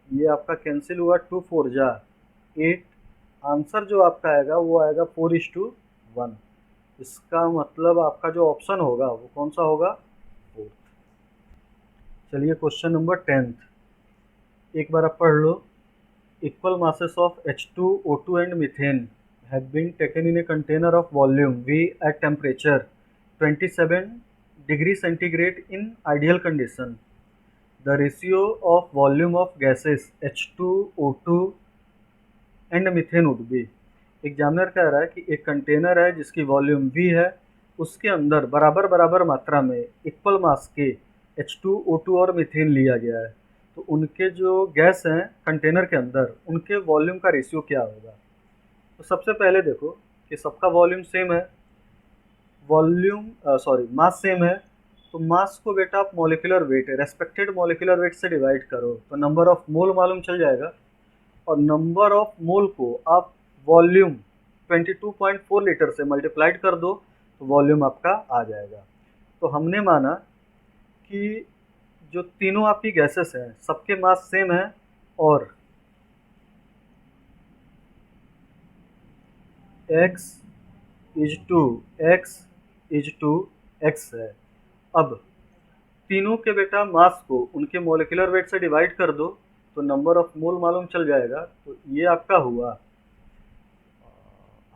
Speaker 1: ये आपका कैंसिल हुआ, 2 4 जा 8। आंसर जो आपका आएगा वो आएगा 4:1। इसका मतलब आपका जो ऑप्शन होगा वो कौन सा होगा, फोर्थ। चलिए क्वेश्चन नंबर 10, एक बार आप पढ़ लो। Equal masses of H2, O2 and methane have been taken in a container of volume V at temperature 27 degree centigrade in ideal condition. The ratio of volume of gases H2, O2 and methane would be। Examiner कह रहा है कि एक कंटेनर है जिसकी वॉल्यूम V है, उसके अंदर बराबर बराबर मात्रा में इक्वल मास के H2, O2 और मीथेन लिया गया है। तो उनके जो गैस हैं कंटेनर के अंदर उनके वॉल्यूम का रेशियो क्या होगा। तो सबसे पहले देखो कि सबका वॉल्यूम सेम है, मास सेम है। तो मास को बेटा आप molecular weight respected molecular weight से डिवाइड करो तो नंबर ऑफ मोल मालूम चल जाएगा, और नंबर ऑफ मोल को आप वॉल्यूम 22.4 लीटर से मल्टीप्लाइड कर दो तो वॉल्यूम आपका आ जाएगा। तो हमने माना कि जो तीनों आपकी गैसेस हैं सबके मास सेम है और x इज टू x है। अब तीनों के बेटा मास को उनके मॉलिक्यूलर वेट से डिवाइड कर दो तो नंबर ऑफ मोल मालूम चल जाएगा। तो ये आपका हुआ,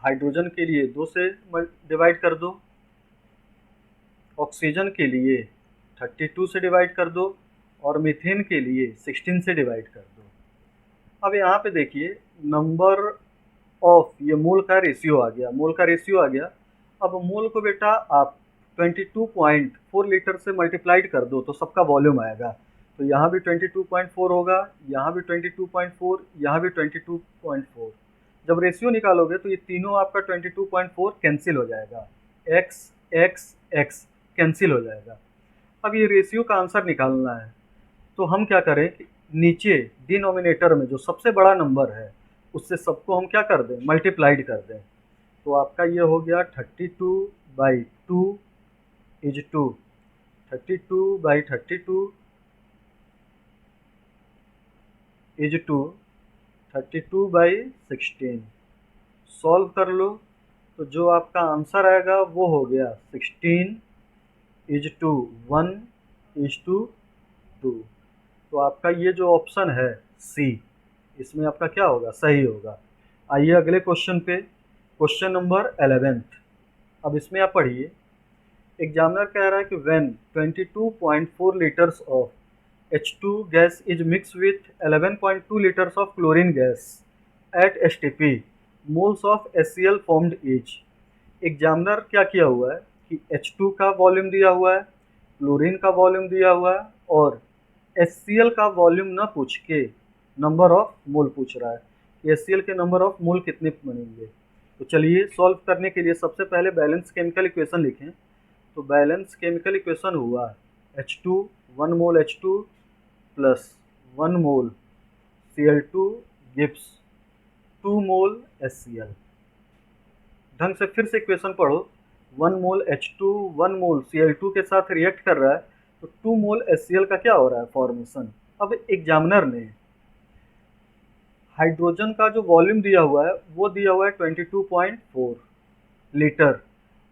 Speaker 1: हाइड्रोजन के लिए 2 से डिवाइड कर दो, ऑक्सीजन के लिए 32 से डिवाइड कर दो, और मीथेन के लिए 16 से डिवाइड कर दो। अब यहाँ पे देखिए नंबर ऑफ ये मोल का रेशियो आ गया, मोल का रेशियो आ गया। अब मोल को बेटा आप 22.4 लीटर से मल्टीप्लाइड कर दो तो सबका वॉल्यूम आएगा। तो यहाँ भी 22.4 होगा, यहाँ भी 22.4, यहाँ भी 22.4। जब रेशियो निकालोगे तो ये तीनों आपका 22.4 कैंसिल हो जाएगा, x x x कैंसिल हो जाएगा। अब ये रेशियो का आंसर निकालना है तो हम क्या करें कि नीचे डिनोमिनेटर में जो सबसे बड़ा नंबर है उससे सबको हम क्या कर दें, मल्टीप्लाइड कर दें। तो आपका ये हो गया 32/2 is to 32/32 is to 32/16। Solve कर लो तो जो आपका आंसर आएगा वो हो गया 16:1:2। तो आपका ये जो ऑप्शन है सी, इसमें आपका क्या होगा, सही होगा। आइए अगले क्वेश्चन पे, क्वेश्चन नंबर 11। अब इसमें आप पढ़िए, एग्जामिनर कह रहा है कि when 22.4 litres of H2 gas is mix with 11.2 litres of chlorine gas at STP, moles of HCl formed is. Examiner क्या किया हुआ है कि H2 का वॉल्यूम दिया हुआ है, क्लोरीन का वॉल्यूम दिया हुआ है, और HCl का वॉल्यूम ना पूछ के नंबर ऑफ मोल पूछ रहा है कि HCl के नंबर ऑफ मोल कितने बनेंगे। तो चलिए सॉल्व करने के लिए सबसे पहले बैलेंस केमिकल इक्वेशन लिखें। तो बैलेंस केमिकल इक्वेशन हुआ H2, 1 मोल H2 प्लस 1 मोल Cl2 गिव्स 2 मोल HCl। ढंग से फिर से इक्वेशन पढ़ो, 1 मोल H2 1 मोल Cl2 के साथ रिएक्ट कर रहा है तो 2 मोल HCl का क्या हो रहा है, फॉर्मेशन। अब एग्जामिनर ने हाइड्रोजन का जो वॉल्यूम दिया हुआ है वो दिया हुआ है 22.4 लीटर,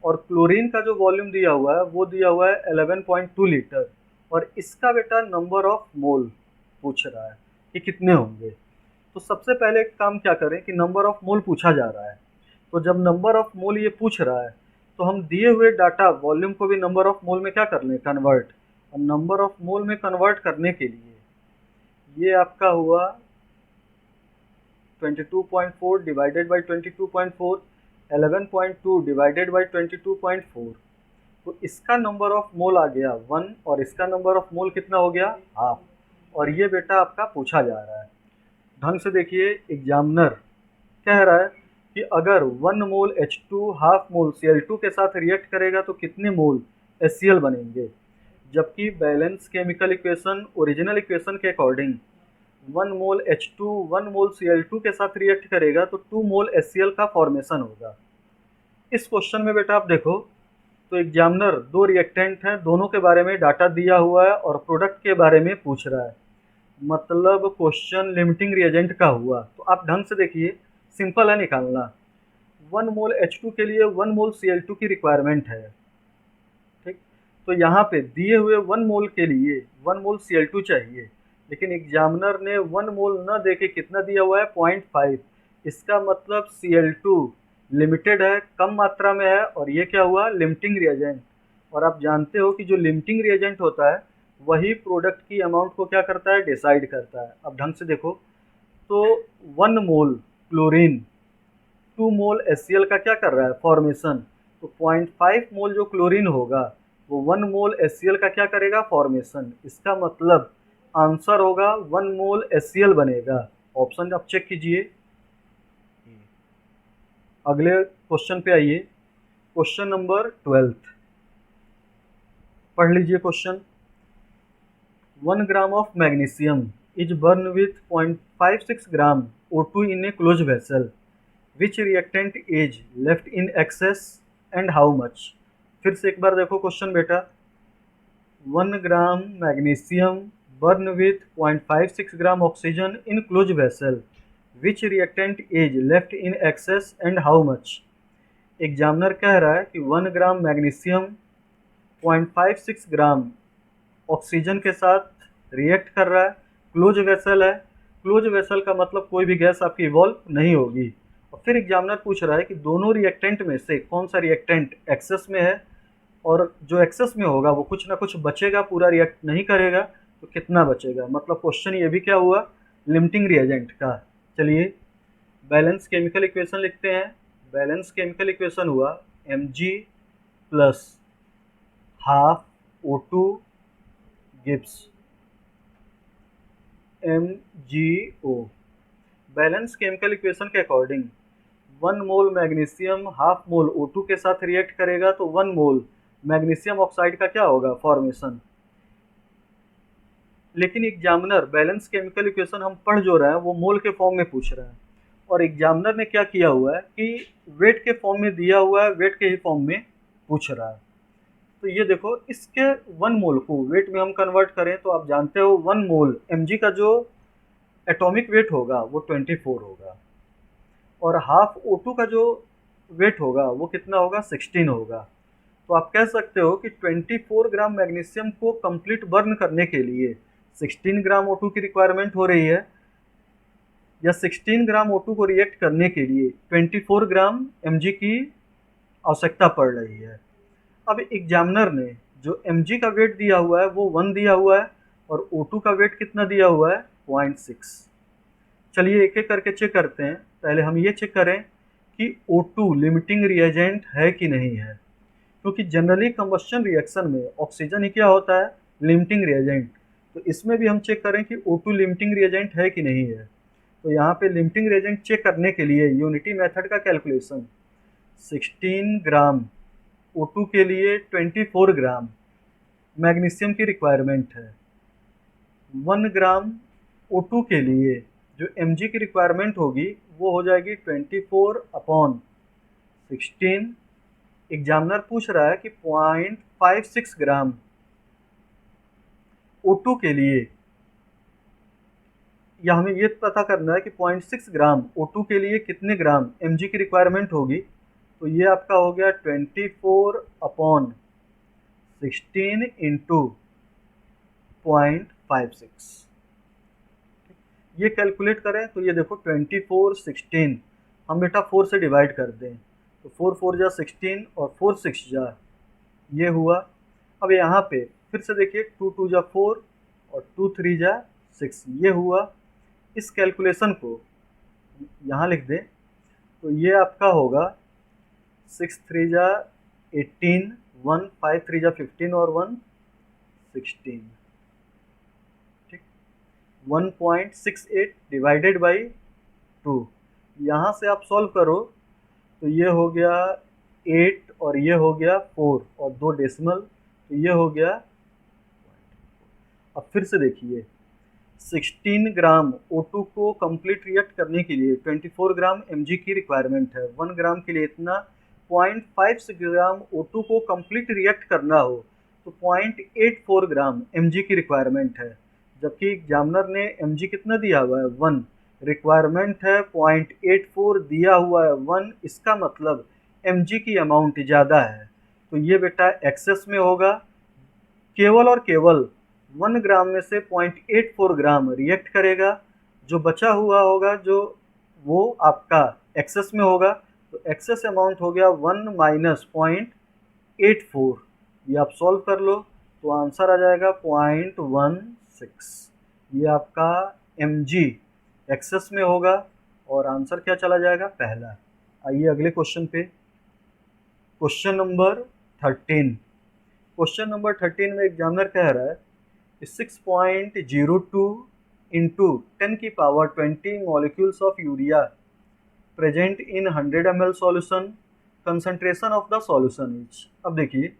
Speaker 1: और क्लोरीन का जो वॉल्यूम दिया हुआ है वो दिया हुआ है 11.2 लीटर, और इसका बेटा नंबर ऑफ मोल पूछ रहा है कि कितने होंगे। तो सबसे पहले एक काम क्या करें कि नंबर ऑफ मोल पूछा जा रहा है, तो जब नंबर ऑफ मोल ये पूछ रहा है तो हम दिए हुए डाटा वॉल्यूम को भी नंबर ऑफ मोल में क्या कर लें, कन्वर्ट। और नंबर ऑफ मोल में कन्वर्ट करने के लिए ये आपका हुआ 22.4 डिवाइडेड बाई 22.4, 11.2 डिवाइडेड बाई 22.4, तो इसका नंबर ऑफ मोल आ गया 1, और इसका नंबर ऑफ मोल कितना हो गया, हाफ। और ये बेटा आपका पूछा जा रहा है। ढंग से देखिए, एग्जामिनर कह रहा है कि अगर 1 मोल H2 हाफ मोल Cl2 के साथ रिएक्ट करेगा तो कितने मोल HCl बनेंगे, जबकि balance chemical equation original equation के अकॉर्डिंग 1 मोल H2 1 मोल Cl2 के साथ रिएक्ट करेगा तो 2 मोल HCl का फॉर्मेशन होगा। इस क्वेश्चन में बेटा आप देखो तो एग्जामिनर दो रिएक्टेंट हैं, दोनों के बारे में डाटा दिया हुआ है और प्रोडक्ट के बारे में पूछ रहा है, मतलब क्वेश्चन लिमिटिंग रिएजेंट का हुआ। तो आप ढंग से देखिए, सिंपल है निकालना। 1 मोल H2 के लिए 1 मोल Cl2 की रिक्वायरमेंट है, ठीक। तो यहाँ पे दिए हुए 1 मोल के लिए 1 मोल Cl2 चाहिए, लेकिन एग्जामिनर ने 1 मोल न दे के कितना दिया हुआ है, 0.5। इसका मतलब Cl2 लिमिटेड है, कम मात्रा में है, और ये क्या हुआ, लिमिटिंग रिएजेंट। और आप जानते हो कि जो लिमिटिंग रिएजेंट होता है वही प्रोडक्ट की अमाउंट को क्या करता है, डिसाइड करता है। अब ढंग से देखो, तो 1 मोल क्लोरीन 2 मोल HCl का क्या कर रहा है, फॉर्मेशन। तो 0.5 मोल जो क्लोरीन होगा वो 1 मोल HCl का क्या करेगा, फॉर्मेशन। इसका मतलब आंसर होगा 1 मोल HCl बनेगा। ऑप्शन आप चेक कीजिए। अगले क्वेश्चन पे आइए, क्वेश्चन नंबर 12 पढ़ लीजिए question. 1 gram of magnesium is burn with 0.56 gram O2 in a closed vessel. Which reactant is left in excess and how much? फिर से एक बार देखो क्वेश्चन बेटा। 1 gram magnesium burn with 0.56 gram oxygen in close vessel, which reactant is left in excess and how much. Examiner कह रहा है कि 1 ग्राम मैग्नीशियम 0.56 ग्राम ऑक्सीजन के साथ रिएक्ट कर रहा है, क्लोज वेसल है। क्लोज वेसल का मतलब कोई भी गैस आपकी इवॉल्व नहीं होगी। और फिर एग्जामिनर पूछ रहा है कि दोनों रिएक्टेंट में से कौन सा रिएक्टेंट एक्सेस में है, और जो एक्सेस में होगा वो कुछ ना कुछ बचेगा, पूरा रिएक्ट नहीं करेगा, तो कितना बचेगा। मतलब क्वेश्चन ये भी क्या हुआ, लिमिटिंग रिएजेंट का। चलिए बैलेंस केमिकल इक्वेशन लिखते हैं। बैलेंस केमिकल इक्वेशन हुआ Mg plus half O2 gives MgO। Balance chemical equation के अकॉर्डिंग 1 मोल मैग्नीशियम हाफ मोल O2 के साथ रिएक्ट करेगा तो 1 मोल मैग्नीशियम ऑक्साइड का क्या होगा, फॉर्मेशन। लेकिन एग्जामिनर बैलेंस केमिकल इक्वेशन हम पढ़ जो रहे हैं वो मोल के फॉर्म में पूछ रहा है, और एग्जामिनर ने क्या किया हुआ है कि वेट के फॉर्म में दिया हुआ है, वेट के ही फॉर्म में पूछ रहा है। तो ये देखो, इसके 1 मोल को वेट में हम कन्वर्ट करें तो आप जानते हो 1 मोल Mg का जो एटॉमिक वेट होगा वो 24 होगा, और हाफ O2 का जो वेट होगा वो कितना होगा, 16 होगा। तो आप कह सकते हो कि 24 ग्राम मैग्नीशियम को कंप्लीट बर्न करने के लिए 16 ग्राम O2 की रिक्वायरमेंट हो रही है। या 16 ग्राम O2 को रिएक्ट करने के लिए 24 ग्राम mg की आवश्यकता पड़ रही है। अब एग्जामिनर ने जो mg का वेट दिया हुआ है वो 1 दिया हुआ है और O2 का वेट कितना दिया हुआ है 0.6। चलिए एक एक करके चेक करते हैं। पहले हम ये चेक करें कि O2 लिमिटिंग रिएजेंट है कि नहीं है, क्योंकि जनरली कंबस्शन रिएक्शन में ऑक्सीजन ही क्या होता है, लिमिटिंग रिएजेंट। तो इसमें भी हम चेक करें कि O2 लिमिटिंग रिएजेंट है कि नहीं है। तो यहाँ पे लिमिटिंग रिएजेंट चेक करने के लिए यूनिटी मेथड का कैलकुलेशन 16 ग्राम O2 के लिए 24 ग्राम मैग्नीशियम की रिक्वायरमेंट है। 1 ग्राम O2 के लिए जो mg की रिक्वायरमेंट होगी वो हो जाएगी 24/16। एग्जामिनर पूछ रहा है कि 0.56 ग्राम O2 के लिए, या हमें ये पता करना है कि 0.6 ग्राम O2 के लिए कितने ग्राम mg की रिक्वायरमेंट होगी। तो ये आपका हो गया 24/16 इंटू 0.56। ये कैलकुलेट करें तो ये देखो 24/16 हम बेटा 4 से डिवाइड कर दें तो 4 4 जा 16 और 4 6 जा ये हुआ। अब यहाँ पे फिर से देखिए 2 2 जा 4 और 2 3 जा 6 ये हुआ। इस कैलकुलेशन को यहाँ लिख दें तो ये आपका होगा 6 3 जा 18, 1 5 3 जा 15 और 1 16। 1.68 डिवाइडेड बाई 2। यहाँ से आप सॉल्व करो तो ये हो गया 8 और ये हो गया 4 और 2 डेसिमल तो ये हो गया। अब फिर से देखिए 16 ग्राम O2 को कंप्लीट रिएक्ट करने के लिए 24 ग्राम mg की रिक्वायरमेंट है। 1 ग्राम के लिए इतना 0.56 ग्राम O2 को कंप्लीट रिएक्ट करना हो तो 0.84 ग्राम mg की रिक्वायरमेंट है, जबकि एग्जामिनर ने mg कितना दिया हुआ है 1, रिक्वायरमेंट है 0.84, दिया हुआ है 1, इसका मतलब mg की अमाउंट ज़्यादा है। तो ये बेटा एक्सेस में होगा। केवल और केवल 1 ग्राम में से 0.84 ग्राम रिएक्ट करेगा, जो बचा हुआ होगा जो वो आपका एक्सेस में होगा। तो एक्सेस अमाउंट हो गया 1 माइनस 0.84। ये आप सॉल्व कर लो तो आंसर आ जाएगा 0.16। ये आपका mg एक्सेस में होगा और आंसर क्या चला जाएगा, पहला। आइए अगले क्वेश्चन पे, क्वेश्चन नंबर 13। क्वेश्चन नंबर 13 में एग्जामिनर कह रहा है 6.02 इंटू 10 की power 20 molecules of urea present in 100 ml solution, concentration of the solution is. अब देखिए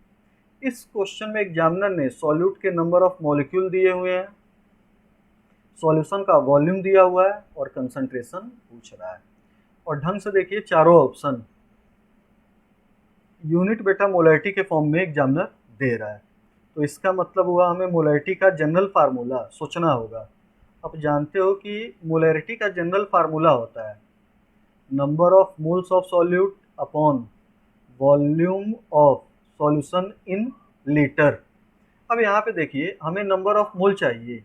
Speaker 1: इस क्वेश्चन में एग्जामिनर ने सॉल्यूट के नंबर ऑफ मॉलिक्यूल दिए हुए हैं, सॉल्यूशन का वॉल्यूम दिया हुआ है और कंसंट्रेशन पूछ रहा है। और ढंग से देखिए चारों ऑप्शन यूनिट बेटा मोलैरिटी के फॉर्म में एग्जामिनर दे रहा है। तो इसका मतलब हुआ हमें मोलैरिटी का जनरल फार्मूला सोचना होगा। आप जानते हो कि मोलैरिटी का जनरल फार्मूला होता है number of moles of solute upon volume of solution in litre. अब यहाँ पे देखिए हमें नंबर ऑफ मोल चाहिए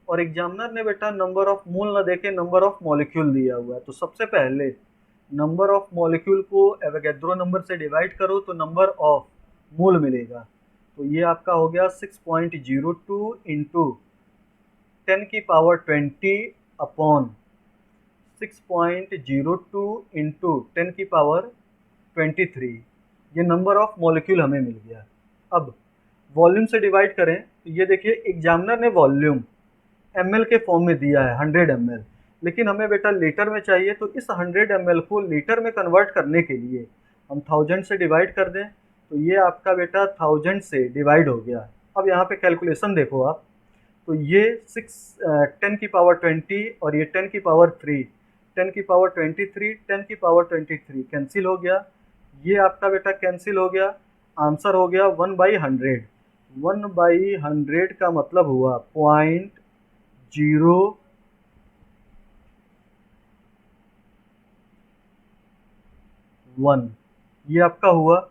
Speaker 1: और एग्जामिनर ने बेटा नंबर ऑफ मोल ना देके नंबर ऑफ मॉलिक्यूल दिया हुआ है। तो सबसे पहले नंबर ऑफ मॉलिक्यूल को एवोगैड्रो नंबर से डिवाइड करो तो नंबर ऑफ मोल मिलेगा। तो ये आपका हो गया 6.02 इंटू 10 की पावर 20 अपॉन 6.02 इंटू 10 की पावर 23। ये नंबर ऑफ मॉलिक्यूल हमें मिल गया। अब वॉल्यूम से डिवाइड करें तो ये देखिए एग्जामिनर ने वॉल्यूम ml के फॉर्म में दिया है 100 ml, लेकिन हमें बेटा लीटर में चाहिए। तो इस 100 ml को लीटर में कन्वर्ट करने के लिए हम 1000 से डिवाइड कर दें तो ये आपका बेटा 1000 से डिवाइड हो गया। अब यहाँ पे कैलकुलेशन देखो आप, तो ये 10 की पावर 20 और ये 10 की पावर 3, 10 की पावर 23, 10 की पावर 23 कैंसिल हो गया। ये आपका बेटा कैंसिल हो गया। आंसर हो गया 1/100। 1/100 का मतलब हुआ 0.01, ये आपका हुआ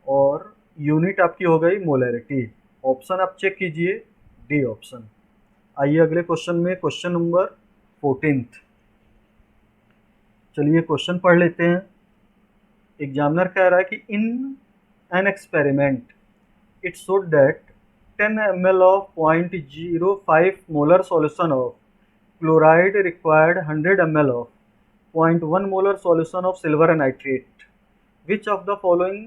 Speaker 1: और यूनिट आपकी हो गई मोलैरिटी। ऑप्शन आप चेक कीजिए, डी ऑप्शन। आइए अगले क्वेश्चन में, क्वेश्चन नंबर 14। चलिए क्वेश्चन पढ़ लेते हैं। एग्जामिनर कह रहा है कि in an experiment it showed that 10 ml of 0.05 molar solution of chloride required 100 ml of 0.1 molar solution of silver nitrate. Which of the following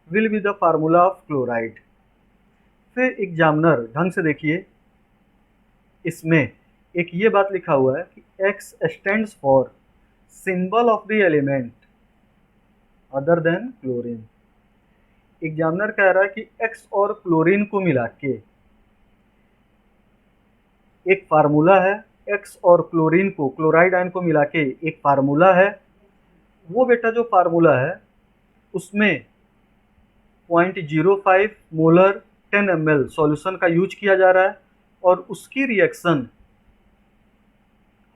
Speaker 1: will be the formula of chloride? फिर एग्जामिनर ढंग से देखिए, इसमें एक ये बात लिखा हुआ है कि X stands for symbol of the element other than chlorine. Examiner कह रहा है कि X और क्लोरीन को मिला के एक फार्मूला है, X और क्लोरीन को, क्लोराइड आयन को मिला के एक फार्मूला है। वो बेटा जो फार्मूला है उसमें 0.05 मोलर 10 ml सॉल्यूशन का यूज किया जा रहा है और उसकी reaction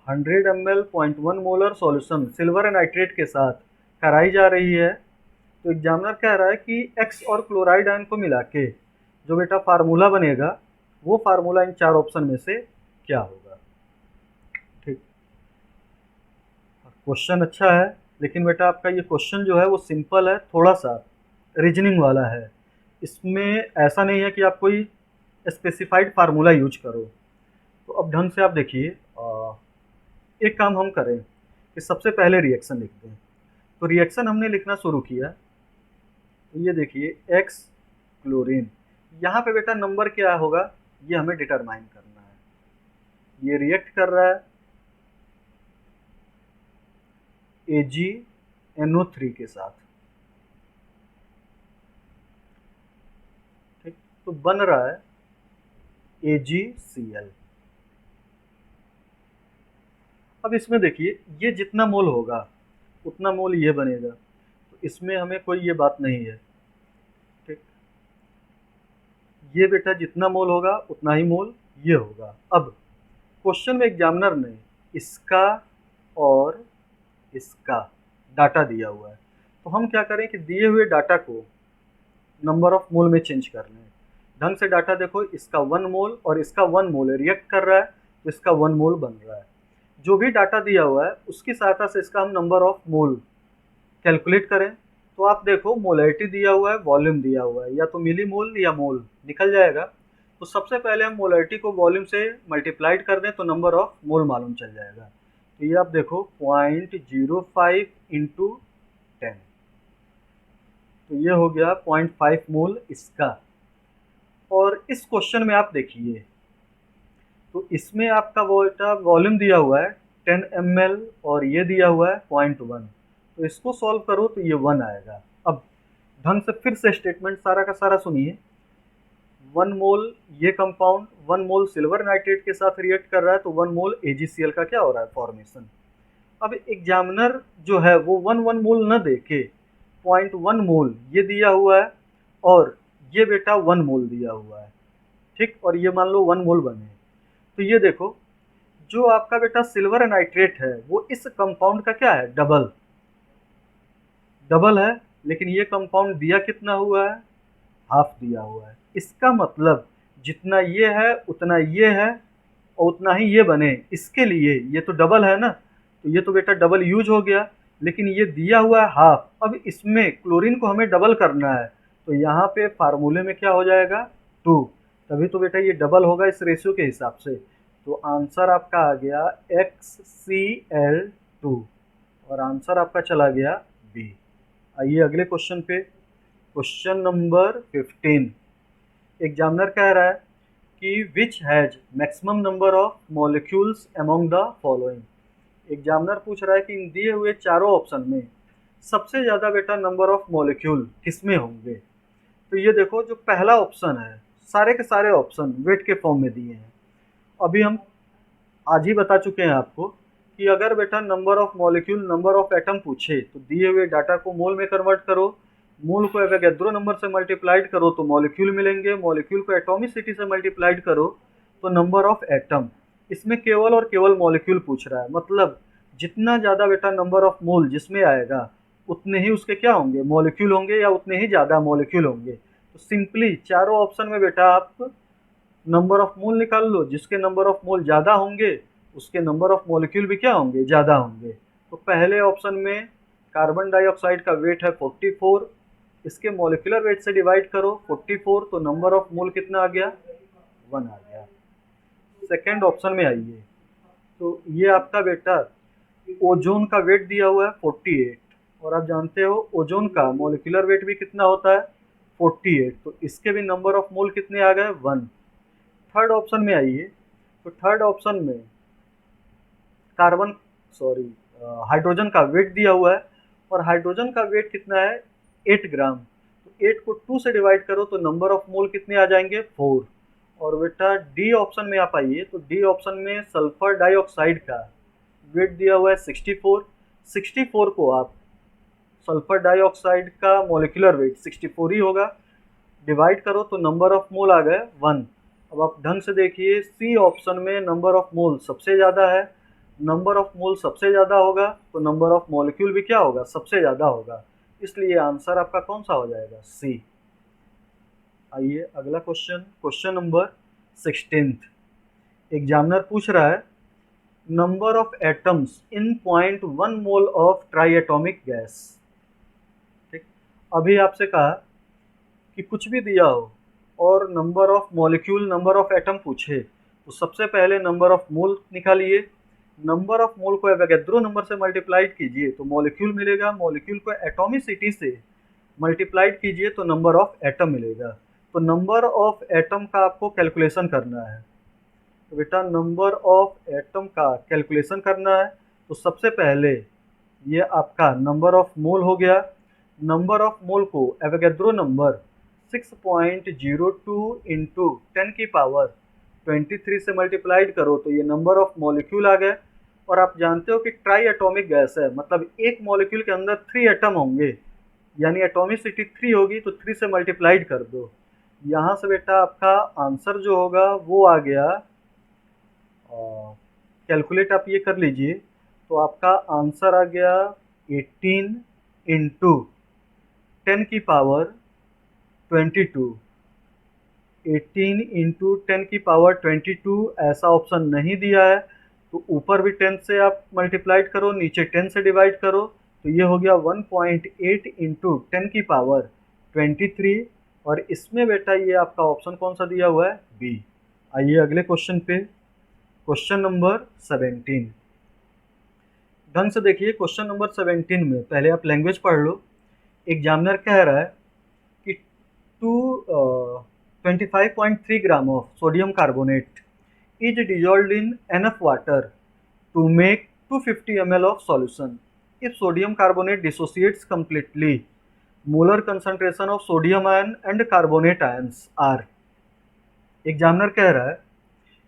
Speaker 1: 100 ml 0.1 molar solution silver nitrate के साथ कराई जा रही है। तो एग्जामिनर कह रहा है कि X और क्लोराइड आयन को मिला के जो बेटा फार्मूला बनेगा वो फार्मूला इन चार ऑप्शन में से क्या होगा। ठीक, क्वेश्चन अच्छा है, लेकिन बेटा आपका ये क्वेश्चन जो है वो सिंपल है, थोड़ा सा रीजनिंग वाला है। इसमें ऐसा नहीं है कि आप कोई स्पेसिफाइड फार्मूला यूज करो। तो अब ढंग से आप देखिए, एक काम हम करें कि सबसे पहले रिएक्शन लिख दें। तो रिएक्शन हमने लिखना शुरू किया, तो ये देखिए X क्लोरीन, यहाँ पे बेटा नंबर क्या होगा ये हमें डिटरमाइन करना है। ये रिएक्ट कर रहा है AgNO3 के साथ, ठीक, तो बन रहा है AgCl। अब इसमें देखिए ये जितना मोल होगा उतना मोल ये बनेगा, तो इसमें हमें कोई ये बात नहीं है। ठीक, ये बेटा जितना मोल होगा उतना ही मोल ये होगा। अब क्वेश्चन में एग्जामिनर ने इसका और इसका डाटा दिया हुआ है, तो हम क्या करें कि दिए हुए डाटा को नंबर ऑफ मोल में चेंज कर लें। ढंग से डाटा देखो, इसका 1 मोल और इसका 1 मोल रिएक्ट कर रहा है, तो इसका 1 मोल बन रहा है। जो भी डाटा दिया हुआ है उसकी सहायता से इसका हम नंबर ऑफ मोल कैलकुलेट करें। तो आप देखो मोलैरिटी दिया हुआ है, वॉल्यूम दिया हुआ है, या तो मिली मोल या मोल निकल जाएगा। तो सबसे पहले हम मोलैरिटी को वॉल्यूम से मल्टीप्लाइड कर दें तो नंबर ऑफ मोल मालूम चल जाएगा। तो ये आप देखो 0.05 इंटू 10, तो ये हो गया 0.5 मोल इसका। और इस क्वेश्चन में आप देखिए, तो इसमें आपका वॉल्यूम दिया हुआ है 10 ml और ये दिया हुआ है 0.1, तो इसको सॉल्व करो तो ये 1 आएगा। अब ढंग से फिर से स्टेटमेंट सारा का सारा सुनिए। 1 मोल ये कंपाउंड 1 मोल सिल्वर नाइट्रेट के साथ रिएक्ट कर रहा है, तो 1 मोल AgCl का क्या हो रहा है, फॉर्मेशन। अब एग्जामिनर जो है वो 1 मोल न दे के 0.1 मोल ये दिया हुआ है और ये बेटा 1 मोल दिया हुआ है, ठीक, और ये मान लो 1 मोल बने। तो ये देखो जो आपका बेटा सिल्वर नाइट्रेट है वो इस कंपाउंड का क्या है, डबल है, लेकिन ये कंपाउंड दिया कितना हुआ है, हाफ दिया हुआ है। इसका मतलब जितना ये है उतना ये है और उतना ही ये बने, इसके लिए ये तो डबल है ना, तो ये तो बेटा डबल यूज हो गया, लेकिन ये दिया हुआ है हाफ। अब इसमें क्लोरीन को हमें डबल करना है, तो यहाँ पे फार्मूले में क्या हो जाएगा 2, तभी तो बेटा ये डबल होगा इस रेशियो के हिसाब से। तो आंसर आपका आ गया XCl2 और आंसर आपका चला गया B। आइए अगले क्वेश्चन पे, क्वेश्चन नंबर 15। एग्जामिनर कह रहा है कि which has maximum number of molecules among the following. Examiner पूछ रहा है कि इन दिए हुए चारों ऑप्शन में सबसे ज़्यादा बेटा नंबर ऑफ मॉलिक्यूल किसमें होंगे। तो ये देखो जो पहला ऑप्शन है, सारे के सारे ऑप्शन वेट के फॉर्म में दिए हैं। अभी हम आज ही बता चुके हैं आपको कि अगर बेटा number of molecule number of atom पूछे तो दिए हुए डाटा को मोल में कन्वर्ट करो, मोल को एवोगैड्रो नंबर से मल्टीप्लाइड करो तो मॉलिक्यूल मिलेंगे, मॉलिक्यूल को एटॉमिसिटी से मल्टीप्लाइड करो तो नंबर ऑफ एटम। इसमें केवल और केवल मॉलिक्यूल पूछ रहा है, मतलब जितना ज़्यादा बेटा नंबर ऑफ मोल जिसमें आएगा उतने ही उसके क्या होंगे, मॉलिक्यूल होंगे, या उतने ही ज़्यादा मॉलिक्यूल होंगे। तो सिंपली चारों ऑप्शन में बेटा आप नंबर ऑफ मोल निकाल लो, जिसके नंबर ऑफ मोल ज़्यादा होंगे उसके नंबर ऑफ मॉलिक्यूल भी क्या होंगे, ज़्यादा होंगे। तो पहले ऑप्शन में कार्बन डाइऑक्साइड का वेट है 44, इसके मॉलिक्यूलर वेट से डिवाइड करो 44, तो नंबर ऑफ मोल कितना आ गया, 1 आ गया। सेकेंड ऑप्शन में आइए, तो ये आपका बेटा ओजोन का वेट दिया हुआ है 48, और आप जानते हो ओजोन का मॉलिक्यूलर वेट भी कितना होता है 48, तो इसके भी नंबर ऑफ मोल कितने आ गए, 1। थर्ड ऑप्शन में आइए, तो थर्ड ऑप्शन में कार्बन सॉरी हाइड्रोजन का वेट दिया हुआ है, और हाइड्रोजन का वेट कितना है 8 ग्राम, तो 8 को 2 से डिवाइड करो तो नंबर ऑफ मोल कितने आ जाएंगे 4। और बेटा डी ऑप्शन में आप आइए, तो डी ऑप्शन में सल्फर डाइऑक्साइड का वेट दिया हुआ है 64, 64 को आप सल्फर डाइऑक्साइड का मॉलिक्यूलर वेट 64 ही होगा, डिवाइड करो तो नंबर ऑफ मोल आ गए 1। अब आप ढंग से देखिए, सी ऑप्शन में नंबर ऑफ मोल सबसे ज़्यादा है, नंबर ऑफ मोल सबसे ज़्यादा होगा तो नंबर ऑफ मॉलिक्यूल भी क्या होगा, सबसे ज़्यादा होगा, इसलिए आंसर आपका कौन सा हो जाएगा, सी। आइए अगला क्वेश्चन, क्वेश्चन नंबर 16। एग्जामिनर पूछ रहा है number of atoms in 0.1 mole of try atomic gas. ठीक, अभी आपसे कहा कि कुछ भी दिया हो और number of molecule number of atom पूछे, तो सबसे पहले नंबर ऑफ मोल निकालिए, नंबर ऑफ मोल को एवोगैड्रो नंबर से मल्टीप्लाइड कीजिए तो मॉलिक्यूल मिलेगा, मॉलिक्यूल को एटॉमिसिटी से मल्टीप्लाइड कीजिए तो नंबर ऑफ एटम मिलेगा। तो नंबर ऑफ एटम का आपको कैलकुलेशन करना है, तो बेटा नंबर ऑफ एटम का कैलकुलेशन करना है, तो सबसे पहले ये आपका नंबर ऑफ मोल हो गया, नंबर ऑफ मोल को एवोगैड्रो नंबर 6.02 इंटू 10 की पावर 23 से मल्टीप्लाइड करो तो ये नंबर ऑफ मॉलिक्यूल आ गए। और आप जानते हो कि ट्राई एटॉमिक गैस है, मतलब एक मॉलिक्यूल के अंदर 3 एटम होंगे, यानी एटॉमिसिटी 3 होगी, तो 3 से मल्टीप्लाइड कर दो। यहाँ से बेटा आपका आंसर जो होगा वो आ गया, कैलकुलेट आप ये कर लीजिए, तो आपका आंसर आ गया 18 इंटू 10 की पावर 22। 18 इंटू 10 की पावर 22 ऐसा ऑप्शन नहीं दिया है, तो ऊपर भी 10 से आप मल्टीप्लाइड करो, नीचे 10 से डिवाइड करो, तो ये हो गया 1.8 इंटू 10 की पावर 23, और इसमें बेटा ये आपका ऑप्शन कौन सा दिया हुआ है, बी। आइए अगले क्वेश्चन पे, क्वेश्चन नंबर 17। ढंग से देखिए, क्वेश्चन नंबर 17 में पहले आप लैंग्वेज पढ़ लो। एग्जामिनर कह रहा है कि 25.3 gram of sodium carbonate is dissolved in enough water to make 250 ml of solution. If sodium carbonate dissociates completely, molar concentration of sodium ion and carbonate ions are. Examiner कह रहा है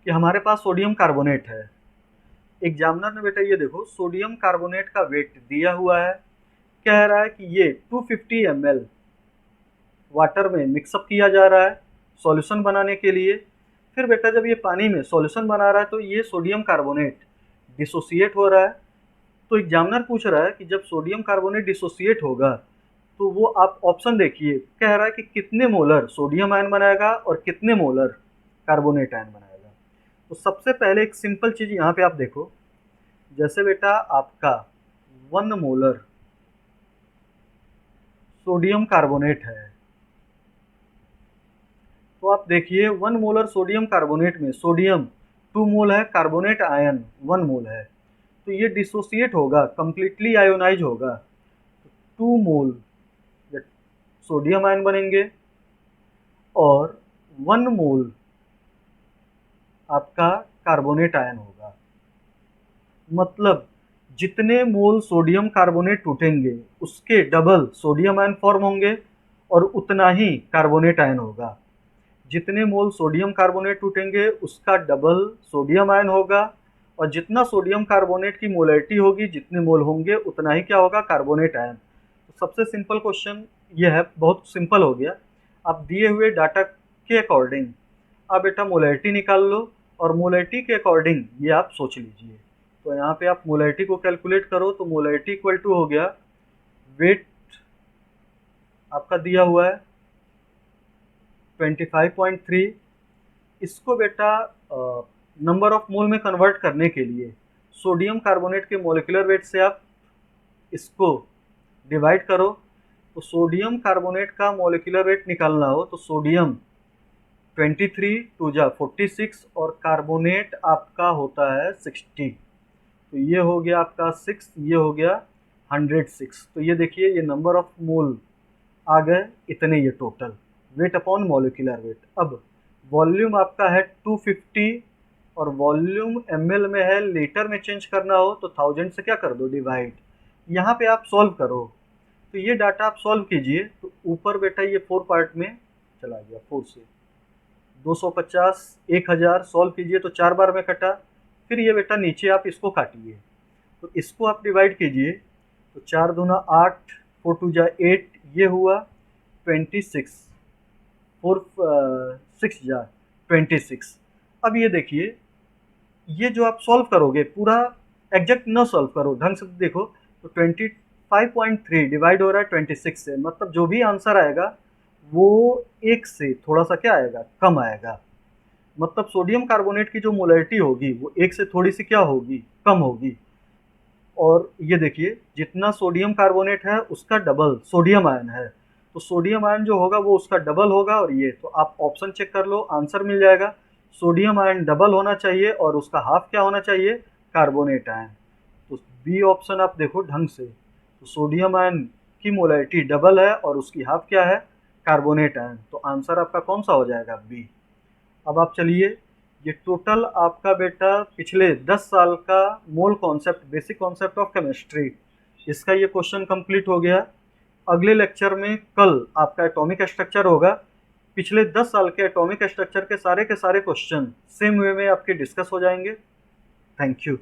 Speaker 1: कि हमारे पास सोडियम कार्बोनेट है। एग्जामिनर ने बेटा ये देखो सोडियम कार्बोनेट का वेट दिया हुआ है, कह रहा है कि ये 250 ml वाटर में मिक्सअप किया जा रहा है सॉल्यूशन बनाने के लिए। फिर बेटा जब ये पानी में सॉल्यूशन बना रहा है तो ये सोडियम कार्बोनेट डिसोसिएट हो रहा है। तो एग्जामिनर पूछ रहा है कि जब सोडियम कार्बोनेट डिसोसिएट होगा तो वो आप ऑप्शन देखिए, कह रहा है कि कितने मोलर सोडियम आयन बनाएगा और कितने मोलर कार्बोनेट आयन बनाएगा। तो सबसे पहले एक सिंपल चीज़ यहाँ पे आप देखो, जैसे बेटा आपका 1 मोलर सोडियम कार्बोनेट है, तो आप देखिए 1 मोलर सोडियम कार्बोनेट में सोडियम 2 मोल है, कार्बोनेट आयन 1 मोल है, तो ये डिसोसिएट होगा, कंप्लीटली आयोनाइज होगा, 2 मोल सोडियम आयन बनेंगे और 1 मोल आपका कार्बोनेट आयन होगा। मतलब जितने मोल सोडियम कार्बोनेट टूटेंगे उसके डबल सोडियम आयन फॉर्म होंगे और उतना ही कार्बोनेट आयन होगा। जितने मोल सोडियम कार्बोनेट टूटेंगे उसका डबल सोडियम आयन होगा, और जितना सोडियम कार्बोनेट की मोलैरिटी होगी, जितने मोल होंगे उतना ही क्या होगा, कार्बोनेट आयन। तो सबसे सिंपल क्वेश्चन ये है, बहुत सिंपल हो गया। आप दिए हुए डाटा के अकॉर्डिंग आप बेटा मोलैरिटी निकाल लो, और मोलैरिटी के अकॉर्डिंग ये आप सोच लीजिए। तो यहाँ पे आप मोलैरिटी को कैलकुलेट करो, तो मोलैरिटी इक्वल टू हो गया, वेट आपका दिया हुआ है 25.3, इसको बेटा नंबर ऑफ मोल में कन्वर्ट करने के लिए सोडियम कार्बोनेट के मोलिकुलर वेट से आप इसको डिवाइड करो, तो सोडियम कार्बोनेट का मॉलिक्यूलर वेट निकालना हो तो सोडियम 23 टू जा 46 और कार्बोनेट आपका होता है 60। तो ये हो गया आपका 6, ये हो गया 106। तो ये देखिए ये नंबर ऑफ मोल आ गए इतने, ये total weight upon molecular weight. अब वॉल्यूम आपका है 250 और वॉल्यूम ml में है, लीटर में चेंज करना हो तो 1000 से क्या कर दो डिवाइड। यहाँ पे आप सॉल्व करो, तो ये डाटा आप सॉल्व कीजिए, तो ऊपर बेटा ये 4 पार्ट में चला गया, 4 से 250 1000 सॉल्व कीजिए तो 4 बार में कटा। फिर ये बेटा नीचे आप इसको काटिए, तो इसको आप डिवाइड कीजिए, तो 4 दूना 8, 4 टू जा 8, ये हुआ 26, 4 6 जा 26। अब ये देखिए, ये जो आप सॉल्व करोगे पूरा एग्जैक्ट न सॉल्व करो, ढंग से देखो, तो 25.3 डिवाइड हो रहा है 26 से, मतलब जो भी आंसर आएगा वो एक से थोड़ा सा क्या आएगा, कम आएगा। मतलब सोडियम कार्बोनेट की जो मोलैरिटी होगी वो एक से थोड़ी सी क्या होगी, कम होगी। और ये देखिए जितना सोडियम कार्बोनेट है उसका डबल सोडियम आयन है, तो सोडियम आयन जो होगा वो उसका डबल होगा। और ये तो आप ऑप्शन चेक कर लो, आंसर मिल जाएगा। सोडियम आयन डबल होना चाहिए और उसका हाफ क्या होना चाहिए, कार्बोनेट आयन। तो बी ऑप्शन आप देखो ढंग से, तो सोडियम आयन की मोलैरिटी डबल है और उसकी हाफ क्या है, कार्बोनेट आयन। तो आंसर आपका कौन सा हो जाएगा, बी। अब आप चलिए, ये टोटल आपका बेटा पिछले 10 साल का mole concept, basic concept of chemistry, इसका ये क्वेश्चन कंप्लीट हो गया। अगले लेक्चर में कल आपका एटॉमिक स्ट्रक्चर होगा। पिछले 10 साल के एटॉमिक स्ट्रक्चर के सारे क्वेश्चन सेम वे में आपके डिस्कस हो जाएंगे। Thank you.